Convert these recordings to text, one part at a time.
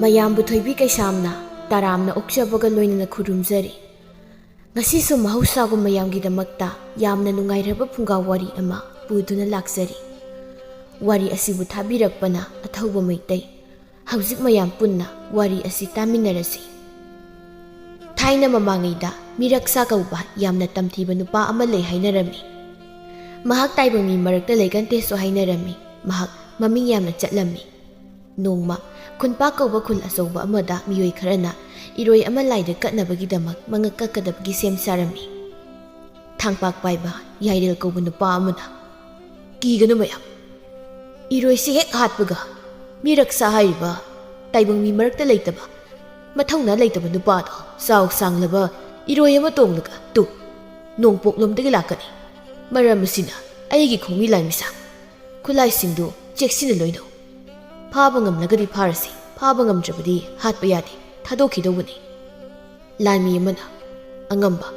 ꯃꯌꯥꯝꯕꯨ ꯊꯣꯏꯕꯤ ꯀꯩꯁꯥꯝꯅ ꯇꯔꯥꯝꯅ ꯑꯣꯛꯆꯕꯒ ꯂꯣꯏꯅꯅ ꯈꯨꯔꯨꯝꯖꯔꯤ꯫ ꯉꯁꯤꯁꯨ ꯃꯍꯧꯁꯥꯒꯨꯝ ꯃꯌꯥꯝꯒꯤꯗꯃꯛꯇ ꯌꯥꯝꯅ ꯅꯨꯡꯉꯥꯏꯔꯕ ꯐꯨꯡꯒꯥ ꯋꯥꯔꯤ ꯑꯃ ꯄꯨꯗꯨꯅ ꯂꯥꯛꯆꯔꯤ꯫ ꯋꯥꯔꯤ ꯑꯁꯤꯕꯨ ꯊꯥꯕꯤꯔꯛꯄꯅ ꯑꯊꯧꯕ ꯃꯩꯇꯩ꯫ ꯍꯧꯖꯤꯛ ꯃꯌꯥꯝ ꯄꯨꯟꯅ ꯋꯥꯔꯤ ꯑꯁꯤ ꯇꯥꯃꯤꯟꯅꯔꯁꯤ꯫ ꯊꯥꯏꯅ ꯃꯃꯥꯡꯉꯩꯗ ꯃꯤꯔꯛꯁꯥ ꯀꯧꯕ ꯌꯥꯝꯅ ꯇꯝꯊꯤꯕ ꯅꯨꯄꯥ ꯑꯃ ꯂꯩ ꯍꯥꯏꯅꯔꯝꯃꯤ꯫ ꯃꯍꯥꯛ ꯇꯥꯏꯕꯪ ꯃꯤ ꯃꯔꯛꯇ ꯂꯩꯒꯟꯗꯦꯁꯨ ꯍꯥꯏꯅꯔꯝꯃꯤ꯫ ꯃꯍꯥꯛ ꯃꯃꯤꯡ ꯌꯥꯝꯅ ꯆꯠꯂꯝꯃꯤ꯫ ꯅꯣꯡꯃ ꯈꯨꯟꯄꯥꯛ ꯀꯧꯕ ꯈꯨꯜ ꯑꯆꯧꯕ ꯑꯃꯗ ꯃꯤꯑꯣꯏ ꯈꯔꯅ ꯏꯔꯣꯏ ꯑꯃ ꯂꯥꯏꯗ ꯀꯠꯅꯕꯒꯤꯗꯃꯛ ꯃꯉꯛ ꯀꯛꯀꯗꯕꯒꯤ ꯁꯦꯝ ꯁꯥꯔꯝꯃꯤ꯫ ꯊꯥꯡꯄꯥꯛ ꯄꯥꯏꯕ ꯌꯥꯏꯔꯦꯜ ꯀꯧꯕ ꯅꯨꯄꯥ ꯑꯃꯅ "ꯀꯤꯒꯅꯨ ꯃꯌꯥꯝ, ꯏꯔꯣꯏꯁꯤ ꯍꯦꯛ ꯍꯥꯠꯄꯒ ꯃꯤꯔꯛꯁꯥ ꯍꯥꯏꯔꯤꯕ ꯇꯥꯏꯕꯪ ꯃꯤ ꯃꯔꯛꯇ ꯂꯩꯇꯕ ꯃꯊꯧꯅꯥ ꯂꯩꯇꯕ ꯅꯨꯄꯥꯗꯣ ꯆꯥꯎ ꯁꯥꯡꯂꯕ ꯏꯔꯣꯏ ꯑꯃ ꯇꯣꯡꯂꯒ ꯅꯣꯡꯄꯣꯛꯂꯣꯝꯗꯒꯤ ꯂꯥꯛꯀꯅꯤ꯫ ꯃꯔꯝ ꯑꯁꯤꯅ ꯑꯩꯒꯤ ꯈꯣꯡꯃꯤ ꯂꯥꯟꯃꯤꯁꯥ ꯈꯨꯠꯂꯥꯏꯁꯤꯡꯗꯨ ꯆꯦꯛꯁꯤꯟꯅ ꯂꯣꯏꯅꯧ꯫ ꯐꯥꯕ ꯉꯝꯂꯒꯗꯤ ꯐꯥꯔꯁꯤ, ꯐꯥꯕ ꯉꯝꯗ꯭ꯔꯕꯗꯤ ꯍꯥꯠꯄ ꯌꯥꯗꯦ, ꯊꯥꯗꯣꯛꯈꯤꯗꯧꯕꯅꯤ." ꯂꯥꯟꯃꯤ ꯑꯃꯅ "ꯑꯉꯝꯕ,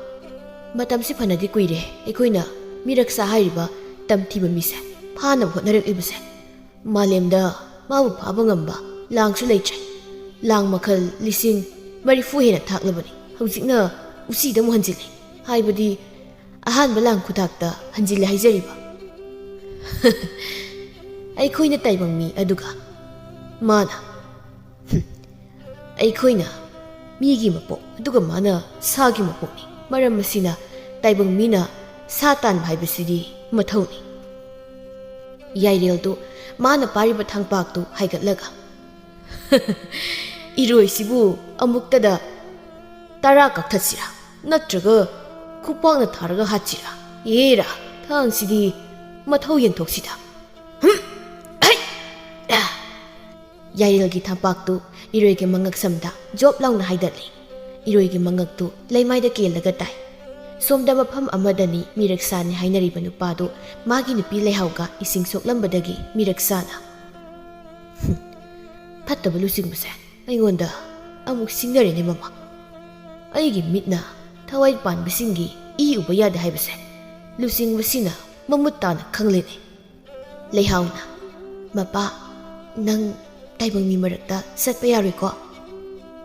ꯃꯇꯝꯁꯤ ꯐꯅꯗꯤ ꯀꯨꯏꯔꯦ ꯑꯩꯈꯣꯏꯅ ꯃꯤꯔꯛꯁꯥ ꯍꯥꯏꯔꯤꯕ ꯇꯝꯊꯤꯕ ꯃꯤꯁꯦ ꯐꯥꯅꯕ ꯍꯣꯠꯅꯔꯛꯂꯤꯕꯁꯦ꯫ ꯃꯥꯂꯦꯝꯗ ꯃꯥꯕꯨ ꯐꯥꯕ ꯉꯝꯕ ꯂꯥꯡꯁꯨ ꯂꯩꯇ꯭ꯔꯦ꯫ ꯂꯥꯡ ꯃꯈꯜ 40,000 ꯍꯦꯟꯅ ꯊꯥꯛꯂꯕꯅꯤ꯫ ꯍꯧꯖꯤꯛꯅ ꯎꯆꯤꯗ ꯑꯃꯨꯛ ꯍꯟꯖꯤꯜꯂꯦ, ꯍꯥꯏꯕꯗꯤ ꯑꯍꯥꯟꯕ ꯂꯥꯡ ꯈꯨꯊꯥꯛꯇ ꯍꯟꯖꯤꯜꯂꯦ ꯍꯥꯏꯖꯔꯤꯕ꯫ ꯑꯩꯈꯣꯏꯅ ꯇꯥꯏꯕꯪ ꯃꯤ ꯑꯗꯨꯒ ꯃꯥꯅ ꯑꯩꯈꯣꯏꯅ ꯃꯤꯒꯤ ꯃꯄꯣꯛ ꯑꯗꯨꯒ ꯃꯥꯅ ꯁꯥꯒꯤ ꯃꯄꯣꯛꯅꯤ꯫ ꯃꯔꯝ ꯑꯁꯤꯅ ꯇꯥꯏꯕꯪ ꯃꯤꯅ ꯁꯥ ꯇꯥꯟꯕ ꯍꯥꯏꯕꯁꯤꯗꯤ ꯃꯊꯧꯅꯤ." ꯌꯥꯏꯔꯦꯜꯗꯨ ꯃꯥꯅ ꯄꯥꯏꯔꯤꯕ ꯊꯥꯡꯄꯥꯛꯇꯨ ꯍꯥꯏꯒꯠꯂꯒ "ꯏꯔꯣꯏꯁꯤꯕꯨ ꯑꯃꯨꯛꯇꯗ 10 ꯀꯛꯊꯠꯁꯤꯔꯥ, ꯅꯠꯇ꯭ꯔꯒ ꯈꯨꯄꯥꯛꯅ ꯊꯥꯔꯒ ꯍꯥꯠꯁꯤꯔꯥ? ꯑꯦꯔꯥ, ꯊꯥꯡꯁꯤꯗꯤ ꯃꯊꯧ ꯌꯦꯡꯊꯣꯛꯁꯤꯗ." ꯌꯥꯏꯔꯦꯜꯒꯤ ꯊꯥꯡꯄꯥꯛꯇꯨ ꯏꯔꯣꯏꯒꯤ ꯃꯉꯛ ꯁꯝꯗ ꯖꯣꯞ ꯂꯥꯎꯅ ꯍꯥꯏꯗꯠꯂꯤ꯫ ꯏꯔꯣꯏꯒꯤ ꯃꯉꯛꯇꯨ ꯂꯩꯃꯥꯏꯗ ꯀꯦꯜꯂꯒ ꯇꯥꯏ꯫ ꯁꯣꯝꯗ ꯃꯐꯝ ꯑꯃꯗꯅꯤ ꯃꯤꯔꯛꯁꯥꯅꯤ ꯍꯥꯏꯅꯔꯤꯕ ꯅꯨꯄꯥꯗꯨ ꯃꯥꯒꯤ ꯅꯨꯄꯤ ꯂꯩꯍꯥꯎꯒ ꯏꯁꯤꯡ ꯁꯣꯛꯂꯝꯕꯗꯒꯤ ꯃꯤꯔꯛꯁꯥꯅ "ꯐꯠꯇꯕ ꯂꯨꯆꯤꯡꯕꯁꯦ ꯑꯩꯉꯣꯟꯗ ꯑꯃꯨꯛ ꯁꯤꯡꯅꯔꯦꯅꯦ ꯃꯃꯥ꯫ ꯑꯩꯒꯤ ꯃꯤꯠꯅ ꯊꯋꯥꯏ ꯄꯥꯟꯕꯁꯤꯡꯒꯤ ꯏ ꯎꯕ ꯌꯥꯗꯦ ꯍꯥꯏꯕꯁꯦ ꯂꯨꯆꯤꯡꯕꯁꯤꯅ ꯃꯃꯨꯠ ꯇꯥꯅ ꯈꯪꯂꯦꯅꯦ." ꯂꯩꯍꯥꯎꯅ "ꯃꯄꯥ, ꯅꯪ ꯇꯥꯏꯕꯪ ꯃꯤ ꯃꯔꯛꯇ ꯆꯠꯄ ꯌꯥꯔꯣꯏꯀꯣ?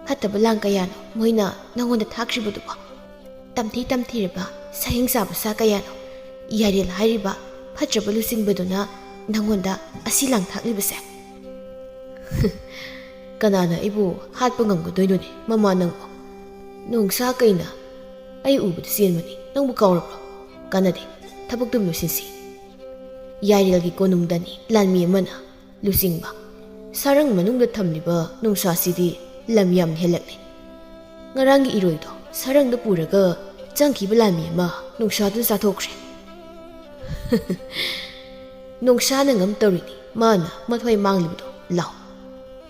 ꯐꯠꯇꯕ ꯂꯥꯡ ꯀꯌꯥꯅꯣ ꯃꯣꯏꯅ ꯅꯪꯉꯣꯟꯗ ꯊꯥꯛꯈ꯭ꯔꯤꯕꯗꯨꯕꯣ? ꯇꯝꯊꯤꯔꯕ ꯁꯍꯤꯡ ꯆꯥꯕ ꯁꯥ ꯀꯌꯥꯅꯣ ꯌꯥꯏꯔꯦꯜ ꯍꯥꯏꯔꯤꯕ ꯐꯠꯇ꯭ꯔꯕ ꯂꯨꯆꯤꯡꯕꯗꯨꯅ ꯅꯪꯉꯣꯟꯗ ꯑꯁꯤ ꯂꯥꯡ ꯊꯥꯛꯂꯤꯕꯁꯦ?" "ꯀꯅꯥꯅ ꯑꯩꯕꯨ ꯍꯥꯠꯄ ꯉꯝꯒꯗꯣꯏꯅꯣꯅꯦ ꯃꯃꯥ ꯅꯪꯕꯨ? ꯅꯣꯡꯁꯥ ꯀꯩꯅ ꯑꯩ ꯎꯕꯗ ꯆꯦꯟꯕꯅꯤ, ꯅꯪꯕꯨ ꯀꯥꯎꯔꯕ꯭ꯔꯣ? ꯀꯥꯟꯅꯗꯦ, ꯊꯕꯛꯇꯨꯝ ꯂꯣꯏꯁꯤꯟꯁꯤ." ꯌꯥꯏꯔꯦꯜꯒꯤ ꯀꯣꯅꯨꯡꯗꯅꯤ ꯂꯥꯟꯃꯤ ꯑꯃꯅ "ꯂꯨꯆꯤꯡꯕ, ꯁꯥꯔꯪ ꯃꯅꯨꯡꯗ ꯊꯝꯂꯤꯕ ꯅꯨꯡꯁꯥꯁꯤꯗꯤ ꯂꯝ ꯌꯥꯝ ꯍꯦꯜꯂꯛꯂꯦ꯫ ꯉꯔꯥꯡꯒꯤ ꯏꯔꯣꯏꯗꯣ ꯁꯥꯔꯪꯗ ꯄꯨꯔꯒ ꯆꯪꯈꯤꯕ ꯂꯥꯟꯃꯤ ꯑꯃ ꯅꯨꯡꯁꯥꯗꯨꯅ ꯆꯥꯊꯣꯛꯈ꯭ꯔꯦ." "ꯅꯣꯡꯁꯥꯅ ꯉꯝ ꯇꯧꯔꯤꯅꯤ, ꯃꯥꯅ ꯃꯊ꯭ꯋꯥꯏ ꯃꯥꯡꯂꯤꯕꯗꯣ꯫ ꯂꯥꯎ,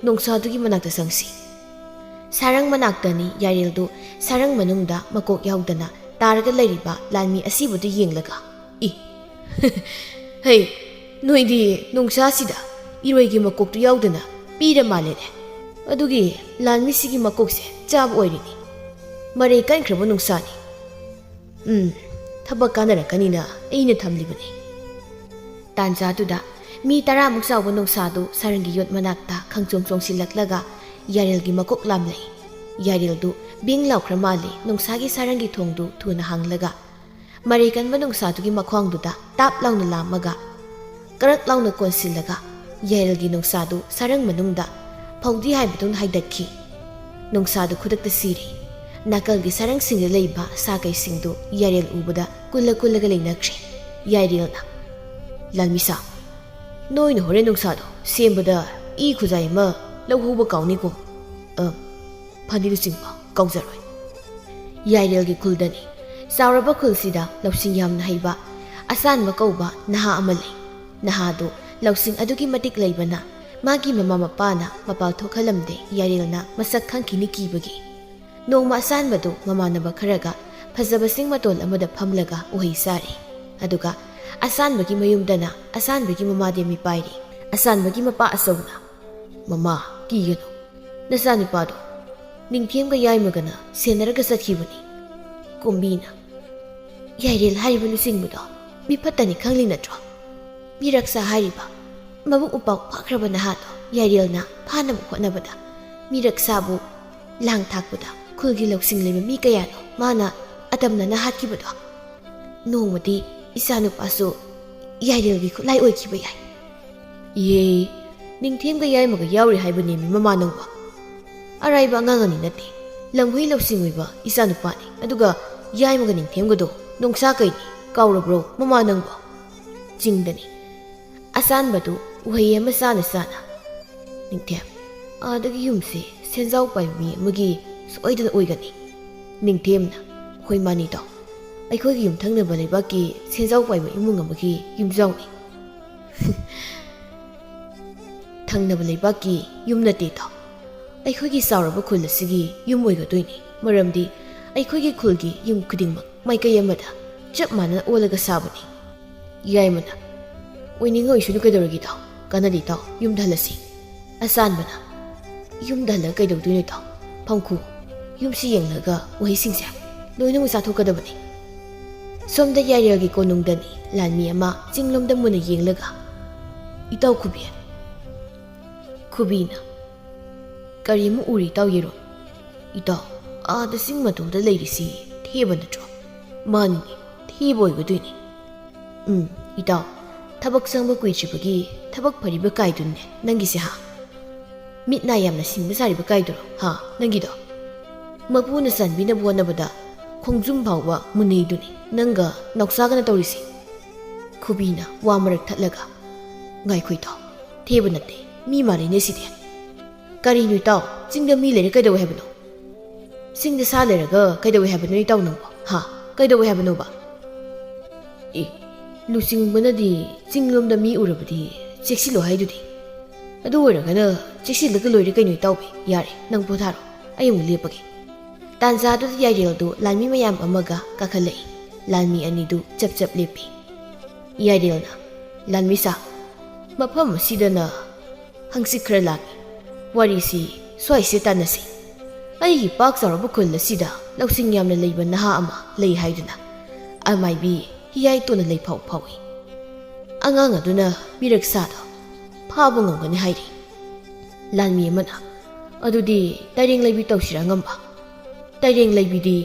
ꯅꯣꯡꯁꯥꯗꯨꯒꯤ ꯃꯅꯥꯛꯇ ꯆꯪꯁꯤ." ꯁꯥꯔꯪ ꯃꯅꯥꯛꯇꯅꯤ ꯌꯥꯏꯔꯦꯜꯗꯨ ꯁꯥꯔꯪ ꯃꯅꯨꯡꯗ ꯃꯀꯣꯛ ꯌꯥꯎꯗꯅ ꯇꯥꯔꯒ ꯂꯩꯔꯤꯕ ꯂꯥꯟꯃꯤ ꯑꯁꯤꯕꯨꯗꯨ ꯌꯦꯡꯂꯒ "ꯍꯩ, ꯅꯣꯏꯗꯤ ꯅꯣꯡꯁꯥꯁꯤꯗ ꯏꯔꯣꯏꯒꯤ ꯃꯀꯣꯛꯇꯨ ꯌꯥꯎꯗꯅ ꯄꯤꯔ ꯃꯥꯜꯂꯦꯅꯦ꯫ ꯑꯗꯨꯒꯤ ꯂꯥꯟꯃꯤꯁꯤꯒꯤ ꯃꯀꯣꯛꯁꯦ ꯆꯥꯕ ꯑꯣꯏꯔꯤꯅꯤ꯫ ꯃꯔꯩ ꯀꯟꯈ꯭ꯔꯕ ꯅꯨꯡꯁꯥꯅꯤ. ꯊꯕꯛ ꯀꯥꯟꯅꯔꯛꯀꯅꯤꯅ ꯑꯩꯅ ꯊꯝꯂꯤꯕꯅꯤ." ꯇꯥꯟꯖꯥꯗꯨꯗ ꯃꯤ 10ꯃꯨꯛ ꯆꯥꯎꯕ ꯅꯨꯡꯁꯥꯗꯨ ꯁꯥꯔꯪꯒꯤ ꯌꯣꯠ ꯃꯅꯥꯛꯇ ꯈꯪꯆꯣꯡ ꯆꯣꯡꯁꯤꯜꯂꯛꯂꯒ ꯌꯥꯏꯔꯦꯜꯒꯤ ꯃꯀꯣꯛ ꯂꯥꯝꯂꯛꯏ꯫ ꯌꯥꯏꯔꯦꯜꯗꯨ ꯕꯤꯡ ꯂꯥꯎꯈ꯭ꯔ ꯃꯥꯜꯂꯤ ꯅꯨꯡꯁꯥꯒꯤ ꯁꯥꯔꯪꯒꯤ ꯊꯣꯡꯗꯨ ꯊꯨꯅ ꯍꯥꯡꯂꯒ ꯃꯔꯩ ꯀꯟꯕ ꯅꯨꯡꯁꯥꯗꯨꯒꯤ ꯃꯈ꯭ꯋꯥꯡꯗꯨꯗ ꯇꯥꯞ ꯂꯥꯎꯅ ꯂꯥꯝꯃꯒ ꯀꯔꯛ ꯂꯥꯎꯅ ꯀꯣꯟꯁꯤꯜꯂꯒ ꯌꯥꯏꯔꯦꯜꯒꯤ ꯅꯨꯡꯁꯥꯗꯨ ꯁꯥꯔꯪ ꯃꯅꯨꯡꯗ ꯐꯧꯗꯤ ꯍꯥꯏꯕꯗꯨꯅ ꯍꯥꯏꯗꯠꯈꯤ꯫ ꯅꯨꯡꯁꯥꯗꯨ ꯈꯨꯗꯛꯇ ꯁꯤꯔꯤ꯫ ꯅꯥꯀꯜꯒꯤ ꯁꯥꯔꯪꯁꯤꯡꯗ ꯂꯩꯕ ꯁꯥꯀꯩꯁꯤꯡꯗꯨ ꯌꯥꯏꯔꯦꯜ ꯎꯕꯗ ꯀꯨꯜꯂꯒ ꯂꯩꯅꯈ꯭ꯔꯦ꯫ ꯌꯥꯏꯔꯦꯜꯅ "ꯂꯥꯟꯃꯤꯁꯥ, ꯅꯣꯏꯅ ꯍꯣꯔꯦꯟ ꯅꯨꯡꯁꯥꯗꯣ ꯁꯦꯝꯕꯗ ꯏ ꯈꯨꯖꯥꯏ ꯑꯃ ꯂꯧꯍꯧꯕ ꯀꯥꯎꯅꯤꯀꯣ?" "ꯐꯅꯤ ꯂꯨꯆꯤꯡꯕ, ꯀꯥꯎꯖꯔꯣꯏ." ꯌꯥꯏꯔꯦꯜꯒꯤ ꯈꯨꯜꯗꯅꯤ ꯆꯥꯎꯔꯕ ꯈꯨꯜꯁꯤꯗ ꯂꯧꯁꯤꯡ ꯌꯥꯝꯅ ꯍꯩꯕ ꯑꯁꯥꯟꯕ ꯀꯧꯕ ꯅꯍꯥ ꯑꯃ ꯂꯩ꯫ ꯅꯍꯥꯗꯨ ꯂꯧꯁꯤꯡ ꯑꯗꯨꯒꯤ ꯃꯇꯤꯛ ꯂꯩꯕꯅ ꯃꯥꯒꯤ ꯃꯃꯥ ꯃꯄꯥꯅ ꯃꯄꯥꯜ ꯊꯣꯛꯍꯜꯂꯝꯗꯦ ꯌꯥꯏꯔꯦꯜꯅ ꯃꯁꯛ ꯈꯪꯈꯤꯅꯤ ꯀꯤꯕꯒꯤ꯫ ꯅꯣꯡꯃ ꯑꯁꯥꯟꯕꯗꯨ ꯃꯃꯥꯟꯅꯕ ꯈꯔꯒ ꯐꯖꯕ ꯆꯤꯡ ꯃꯇꯣꯜ ꯑꯃꯗ ꯐꯝꯂꯒ ꯎꯍꯩ ꯆꯥꯔꯤ꯫ ꯑꯗꯨꯒ ꯑꯁꯥꯟꯕꯒꯤ ꯃꯌꯨꯝꯗꯅ ꯑꯁꯥꯟꯕꯒꯤ ꯃꯃꯥꯗꯦꯝꯃꯤ ꯄꯥꯏꯔꯤ꯫ ꯑꯁꯥꯟꯕꯒꯤ ꯃꯄꯥ ꯑꯆꯧꯅ "ꯃꯃꯥ, ꯀꯤꯒꯅꯨ. ꯅꯆꯥꯅꯨꯄꯥꯗꯣ ꯅꯤꯡꯊꯦꯝꯒ ꯌꯥꯏꯃꯒꯅ ꯁꯦꯟꯅꯔꯒ ꯆꯠꯈꯤꯕꯅꯤ." ꯀꯨꯝꯕꯤꯅ "ꯌꯥꯏꯔꯦꯜ ꯍꯥꯏꯔꯤꯕ ꯂꯨꯆꯤꯡꯕꯗꯣ ꯃꯤ ꯐꯠꯇꯅꯤ ꯈꯪꯂꯤ ꯅꯠꯇ꯭ꯔꯣ? ꯃꯤꯔꯛꯁꯥ ꯍꯥꯏꯔꯤꯕ ꯃꯕꯨꯡ ꯎꯄꯥꯎ ꯐꯥꯈ꯭ꯔꯕ ꯅꯍꯥꯗꯣ ꯌꯥꯏꯔꯦꯜꯅ ꯐꯥꯅꯕ ꯍꯣꯠꯅꯕꯗ Mirak sabu lang thakpata khulgi loksing leba mi kayano mana atamna na hatkibado. Nongmadi isanu pasu yairelgi khulai oikiba yai. Ye ningthem ga yai maga yauri haibani mi mama nangba. Araiba angangani nate lamhui loksing oiba isanu pani aduga yai maga ningthem ga do nongsa kaini kaurabro mama nangba. Jingdani asan batu uhai ama sana sana ningthem adagi yumse senjau pai mi magi soidana oigani ningthemna hoi mani to aikhoi gi yum thangna ba leiba ki senjau pai ba imung amagi yumjau ni thangna ba leiba ki yumna te to aikhoi gi sauraba khul asigi yum oiga doini maramdi aikhoi gi khul gi yum khuding mak mai kai amada chap mana olaga sabani yai mana oining oi shunu kaidoragi to kanadi to yum dhalasi asan bana yum dhala kaidor duini to phangku yum si yenglaga wai singse loina musa thokadabani somda yairagi konungdani lanmi ama jinglomda muna yenglaga itaw khubi khubina karimu uri taw yero itaw ada sing matu da leirisi theba natro mani theboy guduini itaw tabak sangba kuichibagi tabak phariba kaidunne nangisi ha mitna yamna singba sariba kaiduro ha nangido mapuna sanbina bonabada khongjum bawba muneiduni nanga noksagana tawrisi khubina wamarak thatlaga ngai khoito theba natte mi mari ne side kari nui taw jingda mi lere kaidaw hebno singda sa leraga kaidaw hebno ni taw nangba ha kaidaw hebno ba e lusing banadi jinglomda mi urabadi cheksilo haidudi adu oragana cheksilaga loire kainoi tawbi yare nang potharo ayu lepagi tanza du yairel du lanmi mayam amaga kakhalai lanmi ani du chap chap lepi yairel na lanmi sa mafam sidana hangsi khra lami wari si swai se tanasi ai gi pak sarabu khul sida lausing yamna leiba naha ama lei haiduna amai bi hiyai to na lei phau phawi angang aduna mirak sa do phaba ngongani hairi lanmi amana adudi taring leibi tawsira ngamba taring leibi di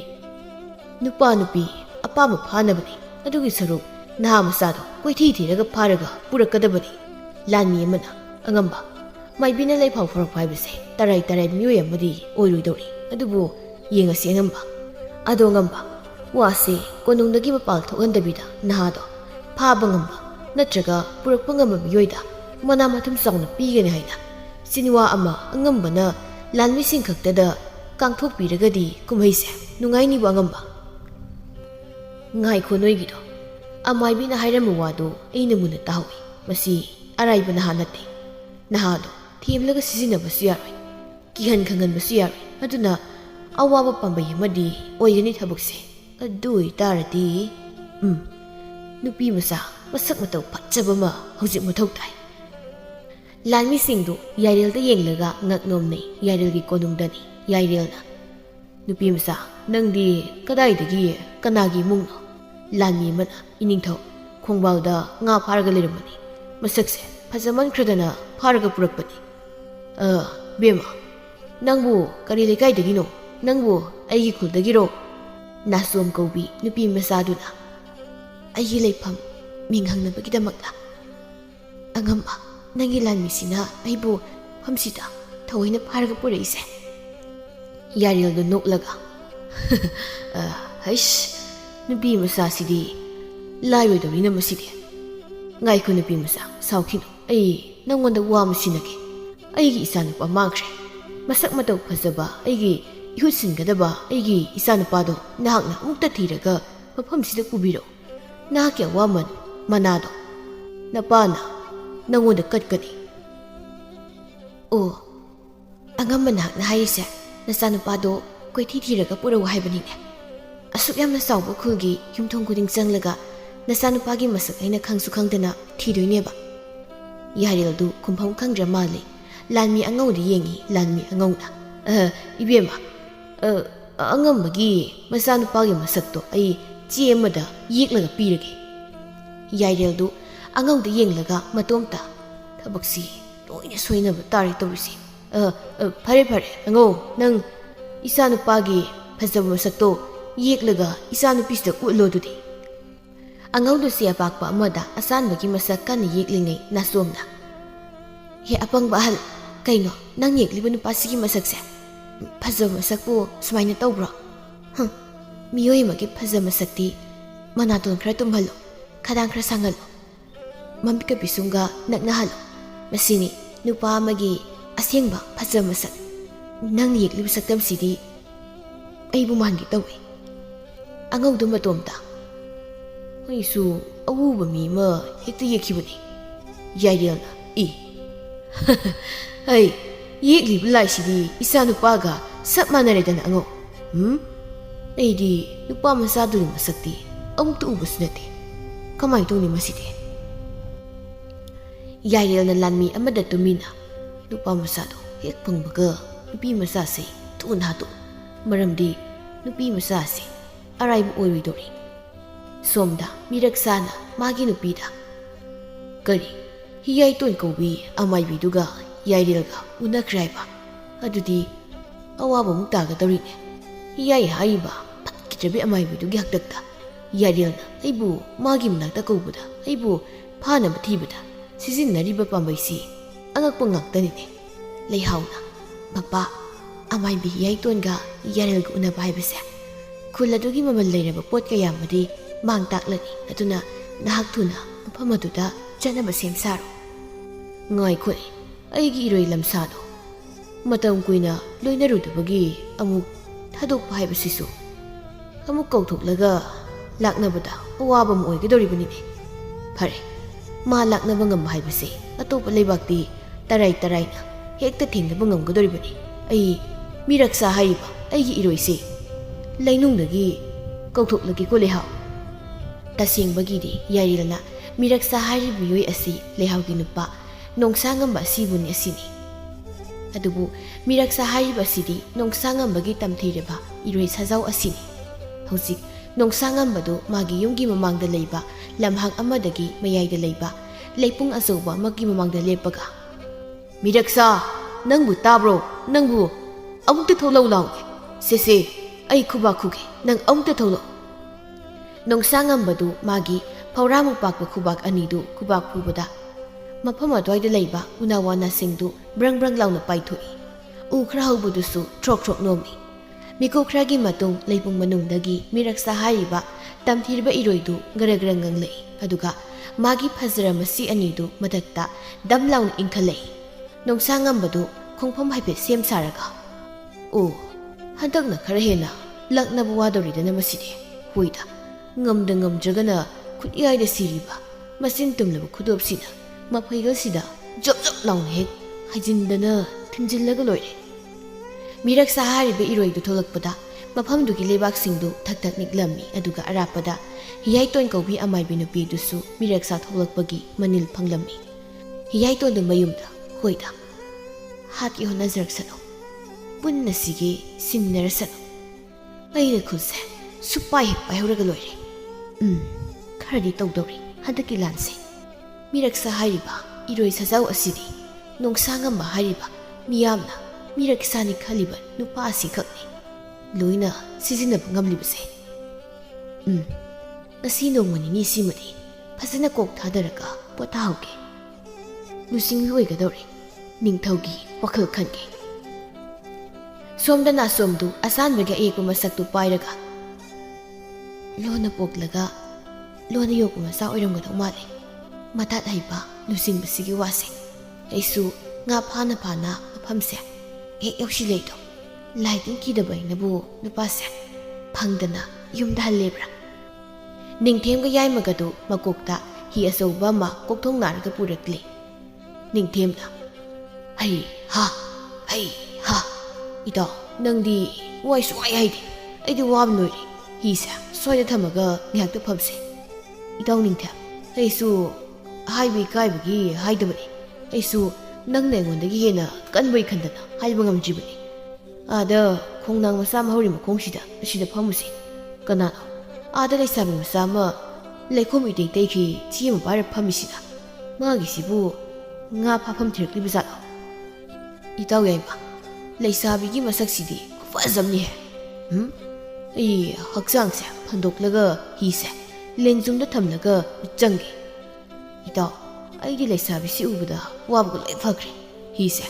nupa nupi apama phanabani adugi saruk naha masado koithi thiraga pharaga purakadabani lanmi amana angamba maibina lei phau pharak phaibase tarai tarai myoy amadi oiruidori adubu yengasi angamba ado ngamba wase konungdagi mapal thohandabida nahado phaba ngamba natraga purakpa ngamba myoida mana mathum sauna pigani haina sinwa ama angambana lanmi sing khaktada kangthok piragadi kumhaise nungaini ba ngamba ngai khonoi gido amai bina hairam wadu eina muna tawi masi araiba nahanati nahado thimlaga sizina basiyaroi kihan khangan basiyaroi aduna awaba pambai amadi oigani thabukse adui tarati nupi masa masak matau phatchaba ma hojik mathau tai lanmi singdu yairel da yenglaga ngaknomnei yairel gi konungdani yairel na nupi masa nangdi kadai dagi kanagi mungno lanmi mana iningthau khongbawda nga pharaga leramani masakse phajaman khradana pharaga purakpani bema nangbu kari lekai dagino nangbu aigi khuldagiro nasom kobi nupi masaduna aigi leifam minghangnabagidamakla angamba nangi lanmi sina aibu famsida thawaina pharaga pureise yaril do noklaga haish nupi masa sidi lairoi dorina masidi ngai khu nupi masa saukhino ai nangonda wa masinake aigi isanupa mangkhre masak matau phajaba aigi ihutsingadaba aigi isanupa do nahakna mukta thiraga mafamsida pubiro nahakya waman manado napana nangonda katkani o angamba nahakna haise nasanupa do koithi thiraga purawa haibanine asuk yamna sawba khulgi yumthong kuding changlaga nasanupagi masak aina khangsu khangdana thidoineba yaril du kumpham khangra mali lanmi angawdi yengi lanmi angawna ibema angambagi masanupagi masakto ai chiemada yeklaga pirage yaril du angawdi yenglaga matomta thabaksi loina soinaba tari tawisi ꯐꯔꯦ ꯐꯔꯦ ꯑꯉꯧ ꯅꯪ ꯏꯆꯥꯅꯨꯄꯥꯒꯤ ꯐꯖꯕ ꯃꯁꯛꯇꯣ ꯌꯦꯛꯂꯒ ꯏꯆꯥꯅꯨꯄꯤꯁꯤꯗ ꯎꯠꯂꯣ ꯑꯗꯨꯗꯤ ꯑꯉꯧꯗꯨ ꯆꯦ ꯑꯄꯥꯛꯄ ꯑꯃꯗ ꯑꯆꯥꯟꯕꯒꯤ ꯃꯁꯛ ꯀꯟꯅ ꯌꯦꯛꯂꯤꯉꯩ ꯅꯥꯆꯣꯝꯅ ꯍꯦ ꯑꯄꯪꯕ ꯑꯍꯜ ꯀꯩꯅꯣ ꯅꯪ ꯌꯦꯛꯂꯤꯕ ꯅꯨꯄꯥꯁꯤꯒꯤ ꯃꯁꯛꯁꯦ ꯐꯖꯕ ꯃꯁꯛꯄꯨ ꯁꯨꯃꯥꯏꯅ ꯇꯧꯕ꯭ꯔꯣ ꯃꯤꯑꯣꯏ ꯑꯃꯒꯤ ꯐꯖꯕ ꯃꯁꯛꯇꯤ ꯃꯅꯥꯇꯣꯟ ꯈꯔ ꯇꯨꯝꯍꯜꯂꯨ ꯈꯗꯥꯡ ꯈꯔ ꯁꯥꯡꯍꯜꯂꯨ ꯃꯃꯤꯠꯀ ꯄꯤꯁꯨꯝꯒ ꯅꯛꯅꯍꯜꯂꯨ ꯃꯁꯤꯅꯤ ꯅꯨꯄꯥ ꯑꯃꯒꯤ ꯑꯁꯦꯡꯕ ꯐꯖꯕ ꯃꯁꯛ ꯅꯪꯅ ꯌꯦꯛꯂꯤꯕ ꯁꯛꯇꯝꯁꯤꯗꯤ ꯑꯩꯕꯨ ꯃꯥꯟꯒꯦ ꯇꯧꯏ ꯑꯉꯧꯗꯨ ꯃꯇꯣꯝꯇ ꯑꯩꯁꯨ ꯑꯎꯕ ꯃꯤ ꯑꯃ ꯍꯦꯛꯇ ꯌꯦꯛꯈꯤꯕꯅꯤ ꯌꯥꯏꯔꯦꯜꯅ ꯑꯩ ꯌꯦꯛꯂꯤꯕ ꯂꯥꯏꯁꯤꯗꯤ ꯏꯆꯥꯅꯨꯄꯥꯒ ꯆꯞ ꯃꯥꯟꯅꯔꯦꯗꯅ ꯑꯉꯧ ꯑꯩꯗꯤ ꯅꯨꯄꯥ ꯃꯆꯥꯗꯨꯒꯤ ꯃꯁꯛꯇꯤ ꯑꯃꯨꯛꯇ ꯎꯕꯁꯨ ꯅꯠꯇꯦ ꯀꯃꯥꯏꯅ ꯇꯧꯅꯤ ꯃꯁꯤꯗꯤ ꯌꯥꯏꯔꯦꯜꯅ ꯂꯥꯟꯃꯤ ꯑꯃꯗ ꯇꯨꯃꯤꯟꯅ ꯅꯨꯄꯥ ꯃꯆꯥꯗꯣ ꯍꯦꯛ ꯐꯪꯕꯒ ꯅꯨꯄꯤ ꯃꯆꯥꯁꯦ ꯊꯨꯅ ꯍꯥꯠꯇꯣꯛ ꯃꯔꯝꯗꯤ ꯅꯨꯄꯤ ꯃꯆꯥꯁꯦ ꯑꯔꯥꯏꯕ ꯑꯣꯏꯔꯣꯏꯗꯧꯔꯤ ꯁꯣꯝꯗ ꯃꯤꯔꯛ ꯆꯥꯅ ꯃꯥꯒꯤ ꯅꯨꯄꯤꯗ ꯀꯔꯤ ꯍꯤꯌꯥꯏꯇꯣꯟ ꯀꯧꯕꯤ ꯑꯃꯥꯏꯕꯤꯗꯨꯒ ꯌꯥꯏꯔꯦꯜꯒ ꯎꯅꯈ꯭ꯔꯦ ꯍꯥꯏꯕ ꯑꯗꯨꯗꯤ ꯑꯋꯥꯕꯃꯨꯛ ꯇꯥꯒꯗꯧꯔꯤꯅꯦ ꯍꯤꯌꯥꯏ ꯍꯥꯏꯔꯤꯕ ꯐꯠꯈꯤꯗ꯭ꯔꯕꯤ ꯑꯃꯥꯏꯕꯤꯗꯨꯒꯤ ꯍꯥꯛꯇꯛꯇ ꯌꯥꯏꯔꯦꯜꯅ ꯑꯩꯕꯨ ꯃꯥꯒꯤ ꯃꯅꯥꯛꯇ ꯀꯧꯕꯗ ꯑꯩꯕꯨ ꯐꯥꯅꯕ ꯊꯤꯕꯗ ꯁꯤꯖꯤꯟꯅꯔꯤꯕ ꯄꯥꯝꯕꯩꯁꯤ ꯑꯉꯛꯄ ꯉꯥꯛꯇꯅꯤꯅꯦ ꯂꯩꯍꯥꯎꯅ ꯃꯄꯥ ꯑꯃꯥꯏꯕꯤ ꯍꯤꯌꯥꯏꯇꯣꯟꯒ ꯌꯥꯏꯔꯦꯜꯒ ꯎꯅꯕ ꯍꯥꯏꯕꯁꯦ ꯈꯨꯜ ꯑꯗꯨꯒꯤ ꯃꯃꯜ ꯂꯩꯔꯕ ꯄꯣꯠ ꯀꯌꯥ ꯑꯃꯗꯤ ꯃꯥꯡ ꯇꯥꯛꯂꯅꯤ ꯑꯗꯨꯅ ꯅꯍꯥꯛ ꯊꯨꯅ ꯃꯐꯝ ꯑꯗꯨꯗ ꯆꯠꯅꯕ ꯁꯦꯝ ꯁꯥꯔꯣ ꯉꯥꯏꯈꯣꯏ ꯑꯩꯒꯤ ꯏꯔꯣꯏ ꯂꯝꯁꯥꯗꯣ ꯃꯇꯝ ꯀꯨꯏꯅ ꯂꯣꯏꯅꯔꯨꯗꯕꯒꯤ ꯑꯃꯨꯛ ꯊꯥꯗꯣꯛꯄ ꯍꯥꯏꯕꯁꯤꯁꯨ ꯑꯃꯨꯛ ꯀꯧꯊꯣꯛꯂꯒ ꯂꯥꯛꯅꯕꯗ ꯑꯋꯥꯕ ꯑꯃ ꯑꯣꯏꯒꯗꯧꯔꯤꯕꯅꯤꯅꯦ ꯐꯔꯦ ꯃꯥ ꯂꯥꯛꯅꯕ ꯉꯝꯕ ꯍꯥꯏꯕꯁꯦ ꯑꯇꯣꯞꯄ ꯂꯩꯕꯥꯛꯇꯤ ꯇꯔꯥꯏꯅ ꯍꯦꯛꯇ ꯊꯦꯡꯅꯕ ꯉꯝꯒꯗꯧꯔꯤꯕꯅꯤ ꯑꯩ ꯃꯤꯔꯛꯆꯥ ꯍꯥꯏꯔꯤꯕ ꯑꯩꯒꯤ ꯏꯔꯣꯏꯁꯦ ꯂꯩꯅꯨꯡꯗꯒꯤ ꯀꯧꯊꯣꯛꯂꯒꯦꯀꯣ ꯂꯩꯍꯥꯎ ꯇꯁꯦꯡꯕꯒꯤꯗꯤ ꯌꯥꯏꯔꯦꯜꯅ ꯃꯤꯔꯛꯆꯥ ꯍꯥꯏꯔꯤꯕ ꯃꯤꯑꯣꯏ ꯑꯁꯤ ꯂꯩꯍꯥꯎꯒꯤ ꯅꯨꯄꯥ ꯅꯣꯡꯁꯥꯉꯝꯕ ꯑꯁꯤꯕꯨꯅꯤ ꯑꯁꯤꯅꯤ ꯑꯗꯨꯕꯨ ꯃꯤꯔꯛꯆꯥ ꯍꯥꯏꯔꯤꯕ ꯑꯁꯤꯗꯤ ꯅꯣꯡꯁꯥꯉꯝꯕꯒꯤ ꯇꯝꯊꯤꯔꯕ ꯏꯔꯣꯏ ꯁꯥꯖꯥꯎ ꯑꯁꯤꯅꯤ ꯍꯧꯖꯤꯛ ꯅꯣꯡꯁꯥꯉꯝꯕꯗꯨ ꯃꯥꯒꯤ ꯌꯨꯝꯒꯤ ꯃꯃꯥꯡꯗ ꯂꯩꯕ ꯂꯝꯍꯥꯡ ꯑꯃꯗꯒꯤ ꯃꯌꯥꯏꯗ ꯂꯩꯕ ꯂꯩꯄꯨꯡ ꯑꯆꯧꯕ ꯑꯃꯒꯤ ꯃꯃꯥꯡꯗ ꯂꯦꯞꯄꯒ ꯃꯤꯔꯛꯆꯥ ꯅꯪꯕꯨ ꯇꯥꯕ꯭ꯔꯣ ꯅꯪꯕꯨ ꯑꯃꯨꯛꯇ ꯊꯣꯛꯂꯛꯎ ꯂꯥꯎꯅꯦ ꯁꯦꯁꯦ ꯑꯩ ꯈꯨꯕꯥꯛ ꯈꯨꯒꯦ ꯅꯪ ꯑꯃꯨꯛꯇ ꯊꯣꯛꯂꯛꯎ ꯅꯣꯡꯁꯥꯉꯝꯕꯗꯨ ꯃꯥꯒꯤ ꯐꯧꯔꯥꯃꯨꯛ ꯄꯥꯛꯄ ꯈꯨꯕꯥꯛ ꯑꯅꯤꯗꯨ ꯈꯨꯕꯥꯛ ꯐꯨꯕꯗ ꯃꯐꯝ ꯑꯗꯨꯋꯥꯏꯗ ꯂꯩꯕ ꯎꯅꯥ ꯋꯥꯅꯥꯁꯤꯡꯗꯨ ꯕ꯭ꯔꯪ ꯕ꯭ꯔꯪ ꯂꯥꯎꯅ ꯄꯥꯏꯊꯣꯛꯏ ꯎ ꯈꯔ ꯍꯧꯕꯗꯨꯁꯨ ꯊ꯭ꯔꯣꯛ ꯊ꯭ꯔꯣꯛ ꯅꯣꯝꯃꯤ ꯃꯤꯀꯨꯞ ꯈꯔꯒꯤ ꯃꯇꯨꯡ ꯂꯩꯄꯨꯡ ꯃꯅꯨꯡꯗꯒꯤ ꯃꯤꯔꯛꯆꯥ ꯍꯥꯏꯔꯤꯕ ꯇꯝꯊꯤꯔꯕ ꯏꯔꯣꯏꯗꯨ ꯒꯔ ꯒꯔ ꯉꯪꯂꯛꯏ ꯑꯗꯨꯒ ꯃꯥꯒꯤ ꯐꯖꯔꯕ ꯃꯁꯤ ꯑꯅꯤꯗꯨ ꯃꯊꯛꯇ ꯗꯝ ꯂꯥꯎꯅ ꯏꯟꯈꯠꯂꯛꯏ ꯅꯣꯡꯁꯥꯉꯝꯕꯗꯨ ꯈꯣꯡꯐꯝ ꯍꯥꯏꯐꯦꯠ ꯁꯦꯝ ꯁꯥꯔꯒ ꯑꯣ ꯍꯟꯗꯛꯅ ꯈꯔ ꯍꯦꯟꯅ ꯂꯛꯅꯕ ꯋꯥꯗꯧꯔꯤꯗꯅ ꯃꯁꯤꯗꯤ ꯍꯣꯏꯗ ꯉꯝꯗ꯭ꯔꯒꯅ ꯈꯨꯠꯌꯥꯏꯗ ꯁꯤꯔꯤꯕ ꯃꯆꯤꯟ ꯇꯨꯝꯂꯕ ꯈꯨꯗꯣꯞꯁꯤꯅ ꯃꯐꯩꯒꯜꯁꯤꯗ ꯖꯣꯞ ꯖꯣꯞ ꯂꯥꯎꯅ ꯍꯦꯛ ꯍꯩꯖꯤꯟꯗꯅ ꯊꯤꯟꯖꯤꯜꯂꯒ ꯂꯣꯏꯔꯦ ꯃꯤꯔꯛꯆꯥ ꯍꯥꯏꯔꯤꯕ ꯏꯔꯣꯏꯗꯨ ꯊꯣꯛꯂꯛꯄꯗ ꯃꯐꯝꯗꯨꯒꯤ ꯂꯩꯕꯥꯛꯁꯤꯡꯗꯨ ꯊꯛ ꯊꯛ ꯅꯤꯛꯂꯝꯃꯤ ꯑꯗꯨꯒ ꯑꯔꯥꯞꯄꯗ ꯍꯤꯌꯥꯏꯇꯣꯟ ꯀꯧꯕꯤ ꯑꯃꯥꯏꯕꯤ ꯅꯨꯄꯤꯗꯨꯁꯨ ꯃꯤꯔꯛꯆꯥ ꯊꯣꯛꯂꯛꯄꯒꯤ ꯃꯅꯤꯜ ꯐꯪꯂꯝꯃꯤ ꯍꯤꯌꯥꯏꯇꯣꯟꯗꯨ ꯃꯌꯨꯝꯗ ꯍꯣꯏꯗ ꯍꯥꯠꯀꯦ ꯍꯣꯠꯅꯖꯔꯛꯁꯅꯨ ꯄꯨꯟꯅ ꯁꯤꯒꯦ ꯁꯤꯟꯅꯔꯁꯅꯨ ꯑꯩꯅ ꯈꯨꯠꯁꯦ ꯁꯨꯛꯄꯥꯏ ꯍꯦꯛ ꯄꯥꯏꯍꯧꯔꯒ ꯂꯣꯏꯔꯦ ꯈꯔꯗꯤ ꯇꯧꯗꯧꯔꯤ ꯍꯟꯗꯛꯀꯤ ꯂꯥꯟꯁꯦ ꯃꯤꯔꯛꯆꯥ ꯍꯥꯏꯔꯤꯕ ꯏꯔꯣꯏ ꯁꯖꯥꯎ ꯑꯁꯤꯗꯤ ꯅꯣꯡꯁꯥꯉꯝꯕ ꯍꯥꯏꯔꯤꯕ ꯃꯤꯌꯥꯝꯅ ꯃꯤꯔꯛꯆꯥꯅꯤ ꯈꯜꯂꯤꯕ ꯅꯨꯄꯥ ꯑꯁꯤꯈꯛꯅꯤ ꯂꯣꯏꯅ ꯁꯤꯖꯤꯟꯅꯕ ꯉꯝꯂꯤꯕꯁꯦ ꯉꯁꯤ ꯅꯣꯡꯃ ꯅꯤꯅꯤꯁꯤꯃꯗꯤ ꯐꯖꯅ ꯀꯣꯛ ꯊꯥꯗꯔꯒ ꯄꯣꯊꯥꯍꯧꯒꯦ ꯂꯨꯆꯤꯡꯕꯤ ꯑꯣꯏꯒꯗꯧꯔꯦ ꯅꯤꯡꯊꯧꯒꯤ ꯋꯥꯈꯜ ꯈꯟꯒꯦ ꯁꯣꯝꯗ ꯅꯥꯆꯣꯝꯗꯨ ꯑꯁꯥꯟꯕꯒꯤ ꯑꯌꯦꯛꯄ ꯃꯁꯛꯇꯨ ꯄꯥꯏꯔꯒ ꯂꯣꯟꯅ ꯄꯣꯛꯂꯒ ꯂꯣꯟꯅ ꯌꯣꯛꯄ ꯃꯆꯥ ꯑꯣꯏꯔꯝꯒꯗꯧ ꯃꯥꯜꯂꯤ ꯃꯊꯥꯠ ꯍꯩꯕ ꯂꯨꯆꯤꯡꯕꯁꯤꯒꯤ ꯋꯥꯁꯦ ꯑꯩꯁꯨ ꯉꯥ ꯐꯥꯅ ꯃꯐꯝꯁꯦ ꯍꯦꯛ ꯌꯧꯁꯤꯜꯂꯛꯏꯗꯣ ꯂꯥꯏ ꯇꯤꯟ ꯀꯤꯗꯕ ꯑꯩꯅꯕꯨ ꯅꯨꯄꯥꯁꯦ ꯐꯪꯗꯅ ꯌꯨꯝꯗ ꯍꯜꯂꯦꯕ꯭ꯔꯥ ꯅꯤꯡꯊꯦꯝꯒ ꯌꯥꯏꯃꯒꯗꯨ ꯃꯀꯣꯛꯇ ꯍꯤ ꯑꯆꯧꯕ ꯑꯃ ꯀꯣꯛꯊꯣꯡ ꯅꯥꯔꯒ ꯄꯨꯔꯛꯂꯤ ꯅꯤꯡꯊꯦꯝꯅ ꯍꯩ ꯍꯥ ꯏꯇꯥꯎ ꯅꯪꯗꯤ ꯋꯥꯏꯁꯨ ꯋꯥꯏ ꯍꯥꯏꯗꯦ ꯑꯩꯗꯤ ꯋꯥꯕ ꯂꯣꯏꯔꯦ ꯍꯤꯁꯦ ꯁ꯭ꯋꯥꯏꯗ ꯊꯝꯃꯒ ꯉꯥꯏꯍꯥꯛꯇ ꯐꯝꯁꯦ ꯏꯇꯥꯎ ꯅꯤꯡꯊꯦꯝ ꯑꯩꯁꯨ ꯍꯥꯏꯕ ꯏꯀꯥꯏꯕꯒꯤ ꯍꯥꯏꯗꯕꯅꯤ ꯑꯩꯁꯨ ꯅꯪꯅ ꯑꯩꯉꯣꯟꯗꯒꯤ ꯍꯦꯟꯅ ꯀꯟꯕꯩ ꯈꯟꯗꯅ ꯍꯥꯏꯕ ꯉꯝꯗ꯭ꯔꯤꯕꯅꯤ ꯑꯥꯗ ꯈꯣꯡꯅꯥꯡ ꯃꯆꯥ ꯑꯃ ꯍꯧꯔꯤ ꯃꯈꯣꯡꯁꯤꯗ ꯑꯁꯤꯗ ꯐꯝꯃꯨꯁꯤ ꯀꯅꯥꯅꯣ ꯑꯥꯗ ꯂꯩꯁꯥꯕꯤ ꯃꯆꯥ ꯑꯃ ꯂꯩꯈꯣꯝ ꯏꯇꯩ ꯇꯩꯈꯤ ꯆꯤ ꯑꯃ ꯄꯥꯏꯔ ꯐꯝꯃꯤꯁꯤꯗ ꯃꯥꯒꯤꯁꯤꯕꯨ ꯉꯥ ꯐꯥꯐꯝ ꯊꯤꯔꯛꯂꯤꯕ ꯖꯥꯠꯂꯣ ꯏꯇꯥꯎ ꯌꯥꯏꯃ ꯂꯩꯁꯥꯕꯤꯒꯤ ꯃꯁꯛꯁꯤꯗꯤ ꯐꯖꯕꯅꯤꯍꯦ ꯑꯩ ꯍꯛꯆꯥꯡꯁꯦ ꯐꯟꯗꯣꯛꯂꯒ ꯍꯤꯁꯦ ꯂꯦꯡꯖꯨꯝꯗ ꯊꯝꯂꯒ ꯆꯪꯒꯦ ꯏꯇꯥꯎ ꯑꯩꯗꯤ ꯂꯩꯁꯥꯕꯤꯁꯤ ꯎꯕꯗ ꯋꯥꯕꯒ ꯂꯣꯏ ꯐꯈ꯭ꯔꯦ ꯍꯤꯁꯦ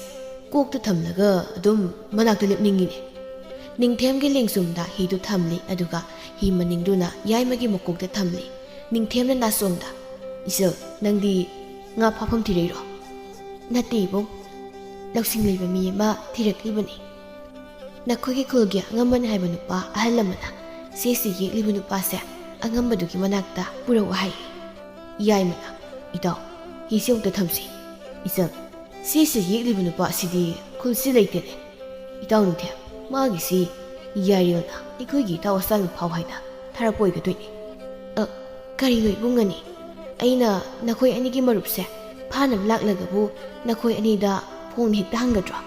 ꯀꯣꯛꯇ ꯊꯝꯂꯒ ꯑꯗꯨꯝ ꯃꯅꯥꯛꯇ ꯂꯦꯞꯅꯤꯡꯉꯤꯅꯦ ꯅꯤꯡꯊꯦꯝꯒꯤ ꯂꯦꯡꯖꯨꯝꯗ ꯍꯤꯗꯨ ꯊꯝꯂꯤ ꯑꯗꯨꯒ ꯍꯤ ꯃꯅꯤꯡꯗꯨꯅ ꯌꯥꯏꯃꯒꯤ ꯃꯀꯣꯛꯇ ꯊꯝꯂꯤ ꯅꯤꯡꯊꯦꯝꯅ ꯅꯥꯁꯣꯝꯗ ꯏꯆꯜ ꯅꯪꯗꯤ ꯉꯥ ꯐꯥꯐꯝ ꯊꯤꯔꯛꯏꯔꯣ ꯅꯠꯇꯦ ꯏꯕꯨꯡ ꯂꯧꯁꯤꯡ ꯂꯩꯕ ꯃꯤ ꯑꯃ ꯊꯤꯔꯛꯂꯤꯕꯅꯤ ꯅꯈꯣꯏꯒꯤ ꯈꯨꯜꯒꯤ ꯑꯉꯝꯕꯟ ꯍꯥꯏꯕ ꯅꯨꯄꯥ ꯑꯍꯜ ꯑꯃꯅ ꯆꯦꯁꯤ ꯌꯦꯛꯂꯤꯕ ꯅꯨꯄꯥꯁꯦ ꯑꯉꯝꯕꯗꯨꯒꯤ ꯃꯅꯥꯛꯇ ꯄꯨꯔꯛꯎ ꯍꯥꯏꯌꯦ ꯌꯥꯏꯃꯅ ꯏꯇꯥꯎ ꯍꯤꯁꯦ ꯑꯃꯨꯛꯇ ꯊꯝꯁꯤ ꯏꯆꯜ ꯆꯦꯁꯤ ꯌꯦꯛꯂꯤꯕ ꯅꯨꯄꯥ ꯑꯁꯤꯗꯤ ꯈꯨꯜꯁꯤ ꯂꯩꯇꯦꯅꯦ ꯏꯇꯥꯎ ꯅꯤꯡꯊꯦꯝ ꯃꯥꯒꯤꯁꯤ ꯌꯥꯏꯔꯦꯜꯅ ꯑꯩꯈꯣꯏꯒꯤ ꯏꯇꯥꯎ ꯑꯆꯥꯟꯕ ꯐꯥꯎ ꯍꯥꯏꯅ ꯊꯥꯔꯛꯄ ꯑꯣꯏꯒꯗꯣꯏꯅꯤ ꯀꯔꯤꯅꯣ ꯏꯕꯨꯡꯉꯅꯤ ꯑꯩꯅ ꯅꯈꯣꯏ ꯑꯅꯤꯒꯤ ꯃꯔꯨꯞꯁꯦ ꯐꯥꯅꯕ ꯂꯥꯛꯂꯒꯕꯨ ꯅꯈꯣꯏ ꯑꯅꯤꯗ ꯐꯣꯡꯅ ꯍꯦꯛꯇ ꯍꯪꯒꯗ꯭ꯔꯣ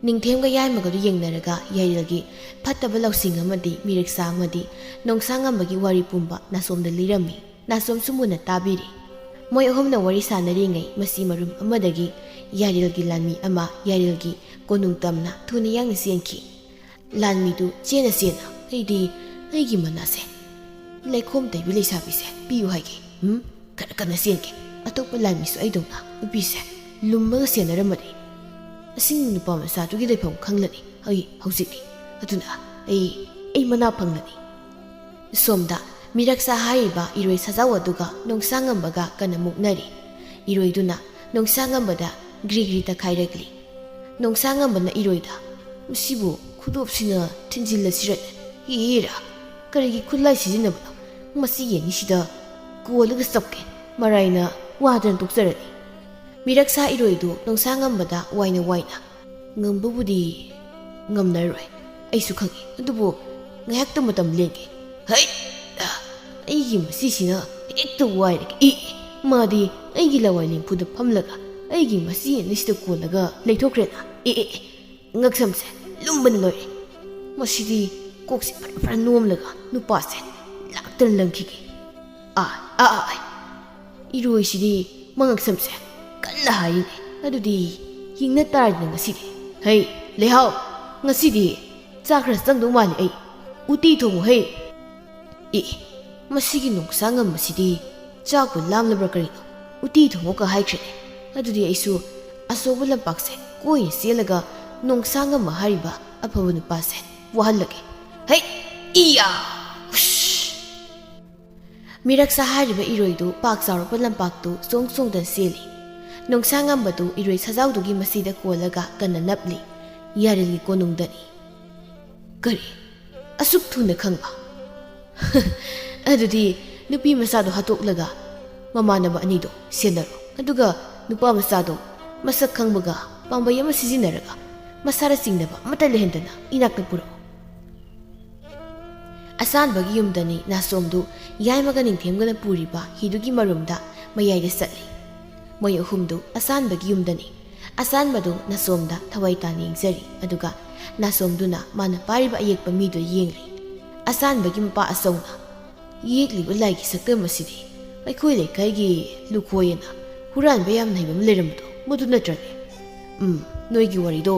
ꯅꯤꯡꯊꯦꯝꯒ ꯌꯥꯏꯃꯒꯗꯨ ꯌꯦꯡꯅꯔꯒ ꯌꯥꯏꯔꯦꯜꯒꯤ ꯐꯠꯇꯕ ꯂꯧꯁꯤꯡ ꯑꯃꯗꯤ ꯃꯤꯔꯛꯁꯥ ꯑꯃꯗꯤ ꯅꯣꯡꯁꯥꯡꯉꯝꯕꯒꯤ ꯋꯥꯔꯤ ꯄꯨꯝꯕ ꯅꯥꯁꯣꯝꯗ ꯂꯤꯔꯝꯃꯤ ꯅꯥꯁꯣꯝꯁꯨ ꯃꯨꯟꯅ ꯇꯥꯕꯤꯔꯤ ꯃꯣꯏ ꯑꯍꯨꯝꯅ ꯋꯥꯔꯤ ꯁꯥꯟꯅꯔꯤꯉꯩ ꯃꯁꯤ ꯃꯔꯨꯝ ꯑꯃꯗꯒꯤ ꯌꯥꯏꯔꯦꯜꯒꯤ ꯂꯥꯟꯃꯤ ꯑꯃ ꯌꯥꯏꯔꯦꯜꯒꯤ ꯀꯣꯅꯨꯡ ꯇꯝꯅ ꯊꯨꯅ ꯌꯥꯡꯅ ꯆꯦꯟꯈꯤ ꯂꯥꯟꯃꯤꯗꯨ ꯆꯦꯅ ꯑꯩꯗꯤ ꯑꯩꯒꯤ ꯃꯅꯥꯁꯦ ꯂꯩꯈꯣꯝ ꯇꯩꯕꯤ ꯂꯩꯁꯥꯕꯤꯁꯦ ꯄꯤꯌꯨ ꯍꯥꯏꯒꯦ ꯈꯔ ꯀꯟꯅ ꯆꯦꯟꯒꯦ ꯑꯇꯣꯞꯄ ꯂꯥꯟꯃꯤꯁꯨ ꯑꯩꯗꯧꯅ ꯅꯨꯄꯤꯁꯦ ꯂꯨꯝꯃꯒ ꯁꯦꯟꯅꯔꯝꯃꯗꯤ ꯑꯁꯤꯡꯕ ꯅꯨꯄꯥ ꯃꯆꯥꯗꯨꯒꯤ ꯂꯩꯐꯝ ꯈꯪꯂꯅꯤ ꯍꯧꯖꯤꯛꯇꯤ ꯑꯗꯨꯅ ꯑꯩ ꯃꯅꯥ ꯐꯪꯂꯅꯤ ꯁꯣꯝꯗ ꯃꯤꯔꯛꯁꯥ ꯍꯥꯏꯔꯤꯕ ꯏꯔꯣꯏ ꯁꯖꯥꯎ ꯑꯗꯨꯒ ꯅꯣꯡꯁꯥꯡꯉꯝꯕꯒ ꯀꯟꯅ ꯃꯨꯛꯅꯔꯤ ꯏꯔꯣꯏꯗꯨꯅ ꯅꯣꯡꯁꯥꯡꯉꯝꯕꯗ ꯒ꯭ꯔꯤ ꯇꯛꯈꯥꯏꯔꯛꯂꯤ ꯅꯣꯡꯁꯥꯡꯉꯝꯕꯅ ꯏꯔꯣꯏꯗ ꯃꯁꯤꯕꯨ ꯈꯨꯗꯣꯞꯁꯤꯅ ꯊꯤꯟꯖꯤꯜꯂꯁꯤꯔꯅꯦ ꯍꯦꯔꯥ ꯀꯔꯤꯒꯤ ꯈꯨꯠꯂꯥꯏ ꯁꯤꯖꯤꯟꯅꯕꯅꯣ ꯃꯁꯤ ꯌꯦꯡꯉꯤꯁꯤꯗ ꯀꯣꯜꯂꯒ ꯆꯞꯀꯦ ꯃꯔꯥꯏꯅ ꯋꯥꯗꯅ ꯇꯣꯛꯆꯔꯅꯤ ꯃꯤꯔꯛꯁꯥ ꯏꯔꯣꯏꯗꯨ ꯅꯣꯡꯁꯥꯡꯉꯝꯕꯗ ꯋꯥꯏꯅ ꯉꯝꯕꯕꯨꯗꯤ ꯉꯝꯅꯔꯣꯏ ꯑꯩꯁꯨ ꯈꯪꯉꯤ ꯑꯗꯨꯕꯨ ꯉꯥꯏꯍꯥꯛꯇ ꯃꯇꯝ ꯂꯦꯟꯒꯦ ꯑꯩꯒꯤ ꯃꯁꯤꯁꯤꯅ ꯍꯦꯛꯇ ꯋꯥꯏꯔꯒ ꯃꯥꯗꯤ ꯑꯩꯒꯤ ꯂꯋꯥꯏ ꯂꯦꯡꯐꯨꯗ ꯐꯝꯂꯒ ꯑꯩꯒꯤ ꯃꯁꯤ ꯑꯅꯤꯁꯤꯗ ꯀꯣꯜꯂꯒ ꯂꯩꯊꯣꯛꯈ꯭ꯔꯦꯅ ꯉꯛꯁꯝꯁꯦ ꯂꯨꯝꯕꯅ ꯂꯣꯏꯔꯦ ꯃꯁꯤꯗꯤ ꯀꯣꯛꯁꯦ ꯐꯔ ꯅꯣꯝꯂꯒ ꯅꯨꯄꯥꯁꯦ ꯂꯥꯛꯇꯅ ꯂꯪꯈꯤꯒꯦ ꯏꯔꯣꯏꯁꯤꯗꯤ ꯃꯉꯛꯁꯝꯁꯦ ꯀꯟꯅ ꯍꯥꯏꯔꯤꯅꯦ ꯑꯗꯨꯗꯤ ꯍꯤꯡꯅ ꯇꯥꯔꯗꯅ ꯉꯁꯤꯗꯤ ꯂꯩꯍꯥꯎ ꯉꯁꯤꯗꯤ ꯆꯥꯛ ꯈꯔ ꯆꯪꯗꯧ ꯃꯥꯜꯂꯤ ꯑꯩ ꯎꯇꯤ ꯊꯣꯡꯉꯨ ꯃꯁꯤꯒꯤ ꯅꯣꯡꯁꯥꯡꯉꯝꯕꯁꯤꯗꯤ ꯆꯥꯛꯄꯨ ꯂꯥꯝꯂꯕ꯭ꯔꯥ ꯀꯔꯤꯅꯣ ꯎꯇꯤ ꯊꯣꯡꯉꯨꯀ ꯍꯥꯏꯈ꯭ꯔꯦꯅꯦ ꯑꯗꯨꯗꯤ ꯑꯩꯁꯨ ꯑꯆꯧꯕ ꯂꯝꯄꯥꯛꯁꯦ ꯀꯣꯏꯅ ꯆꯦꯜꯂꯒ ꯅꯣꯡꯁꯥꯡꯉꯝꯕ ꯍꯥꯏꯔꯤꯕ ꯑꯐꯕ ꯅꯨꯄꯥꯁꯦ ꯋꯥꯍꯜꯂꯒꯦ ꯃꯤꯔꯛꯁꯥ ꯍꯥꯏꯔꯤꯕ ꯏꯔꯣꯏꯗꯨ ꯄꯥꯛ ꯆꯥꯎꯔꯛꯄ ꯂꯝꯄꯥꯛꯇꯨ ꯆꯣꯡꯗꯅ ꯆꯦꯜꯂꯤ ꯅꯣꯡꯁꯥꯡꯉꯝꯕꯗꯨ ꯏꯔꯣꯏ ꯁꯖꯥꯎꯗꯨꯒꯤ ꯃꯁꯤꯗ ꯀꯣꯜꯂꯒ ꯀꯟꯅ ꯅꯞꯂꯤ ꯌꯥꯏꯔꯦꯜꯒꯤ ꯀꯣꯅꯨꯡꯗꯅꯤ ꯀꯔꯤ ꯑꯁꯨꯛ ꯊꯨꯅ ꯈꯪꯕ ꯑꯗꯨꯗꯤ ꯅꯨꯄꯤ ꯃꯆꯥꯗꯣ ꯍꯥꯠꯇꯣꯛꯂꯒ ꯃꯃꯥꯟꯅꯕ ꯑꯅꯤꯗꯣ ꯁꯦꯟꯅꯔꯣ ꯑꯗꯨꯒ ꯅꯨꯄꯥ ꯃꯆꯥꯗꯣ ꯃꯁꯛ ꯈꯪꯕꯒ ꯄꯥꯝꯕꯩ ꯑꯃ ꯁꯤꯖꯤꯟꯅꯔꯒ ꯃꯁꯥꯗ ꯆꯤꯡꯅꯕ ꯑꯃꯠꯇ ꯂꯩꯍꯟꯗꯅ ꯏꯅꯥꯛꯇ ꯄꯨꯔꯛꯎ ꯑꯁꯥꯟꯕꯒꯤ ꯌꯨꯝꯗꯅꯤ ꯅꯥꯁꯣꯝꯗꯨ ꯌꯥꯏꯃꯒ ꯅꯤꯡꯊꯦꯝꯒꯅ ꯄꯨꯔꯤꯕ ꯍꯤꯗꯨꯒꯤ ꯃꯔꯨꯝꯗ ꯃꯌꯥꯏꯗ ꯆꯠꯂꯤ ꯃꯣꯏ ꯑꯍꯨꯝꯗꯨ ꯑꯁꯥꯟꯕꯒꯤ ꯌꯨꯝꯗꯅꯤ ꯑꯁꯥꯟꯕꯗꯨ ꯅꯥꯁꯣꯝꯗ ꯊꯋꯥꯏ ꯇꯥꯅ ꯌꯦꯡꯖꯔꯤ ꯑꯗꯨꯒ ꯅꯥꯁꯣꯝꯗꯨꯅ ꯃꯥꯅ ꯄꯥꯏꯔꯤꯕ ꯑꯌꯦꯛꯄ ꯃꯤꯗꯨ ꯌꯦꯡꯂꯤ ꯑꯁꯥꯟꯕꯒꯤ ꯃꯄꯥ ꯑꯆꯧꯅ ꯌꯦꯛꯂꯤꯕ ꯂꯥꯏꯒꯤ ꯁꯛꯇꯝ ꯑꯁꯤꯗꯤ ꯑꯩꯈꯣꯏ ꯂꯩꯀꯥꯏꯒꯤ ꯂꯨꯈꯣꯏꯑꯅ ꯍꯨꯔꯥꯟꯕ ꯌꯥꯝꯅ ꯍꯩꯕ ꯑꯃ ꯂꯩꯔꯝꯕꯗꯣ ꯃꯗꯨ ꯅꯠꯇ꯭ꯔꯅꯦ ꯅꯣꯏꯒꯤ ꯋꯥꯔꯤꯗꯣ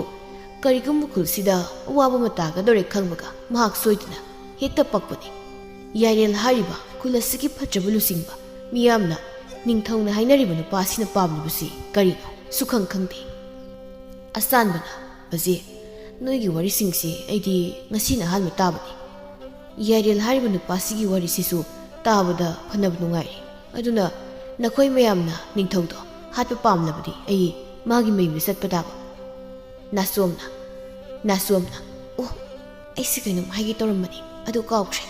ꯀꯔꯤꯒꯨꯝꯕ ꯈꯨꯜꯁꯤꯗ ꯑꯋꯥꯕ ꯑꯃ ꯇꯥꯒꯗꯧꯔꯦ ꯈꯪꯕꯒ ꯃꯍꯥꯛ ꯁꯣꯏꯗꯅ ꯍꯦꯛꯇ ꯄꯛꯄꯅꯤ ꯌꯥꯏꯔꯦꯜ ꯍꯥꯏꯔꯤꯕ ꯈꯨꯜ ꯑꯁꯤꯒꯤ ꯐꯠꯇ꯭ꯔꯕ ꯂꯨꯆꯤꯡꯕ ꯃꯤꯌꯥꯝꯅ ꯅꯤꯡꯊꯧꯅ ꯍꯥꯏꯅꯔꯤꯕ ꯅꯨꯄꯥꯁꯤꯅ ꯄꯥꯝꯂꯤꯕꯁꯤ ꯀꯔꯤꯅꯣ ꯁꯨꯈꯪ ꯈꯪꯗꯦ ꯑꯁꯥꯟꯕꯅ ꯕꯖꯦ ꯅꯣꯏꯒꯤ ꯋꯥꯔꯤꯁꯤꯡꯁꯤ ꯑꯩꯗꯤ ꯉꯁꯤꯅ ꯑꯍꯥꯟꯕ ꯇꯥꯕꯅꯤ ꯌꯥꯏꯔꯦꯜ ꯍꯥꯏꯔꯤꯕ ꯅꯨꯄꯥꯁꯤꯒꯤ ꯋꯥꯔꯤꯁꯤꯁꯨ ꯇꯥꯕꯗ ꯐꯅꯕ ꯅꯨꯡꯉꯥꯏꯔꯤ ꯑꯗꯨꯅ ꯅꯈꯣꯏ ꯃꯌꯥꯝꯅ ꯅꯤꯡꯊꯧꯗꯣ ꯍꯥꯠꯄ ꯄꯥꯝꯂꯕꯗꯤ ꯑꯩ ꯃꯥꯒꯤ ꯃꯌꯨꯝꯗ ꯆꯠꯄ ꯇꯥꯕ ꯅꯥꯁꯣꯝꯅ ꯑꯩꯁꯦ ꯀꯩꯅꯣꯝ ꯍꯥꯏꯒꯦ ꯇꯧꯔꯝꯕꯅꯤ ꯑꯗꯨ ꯀꯥꯎꯈ꯭ꯔꯦ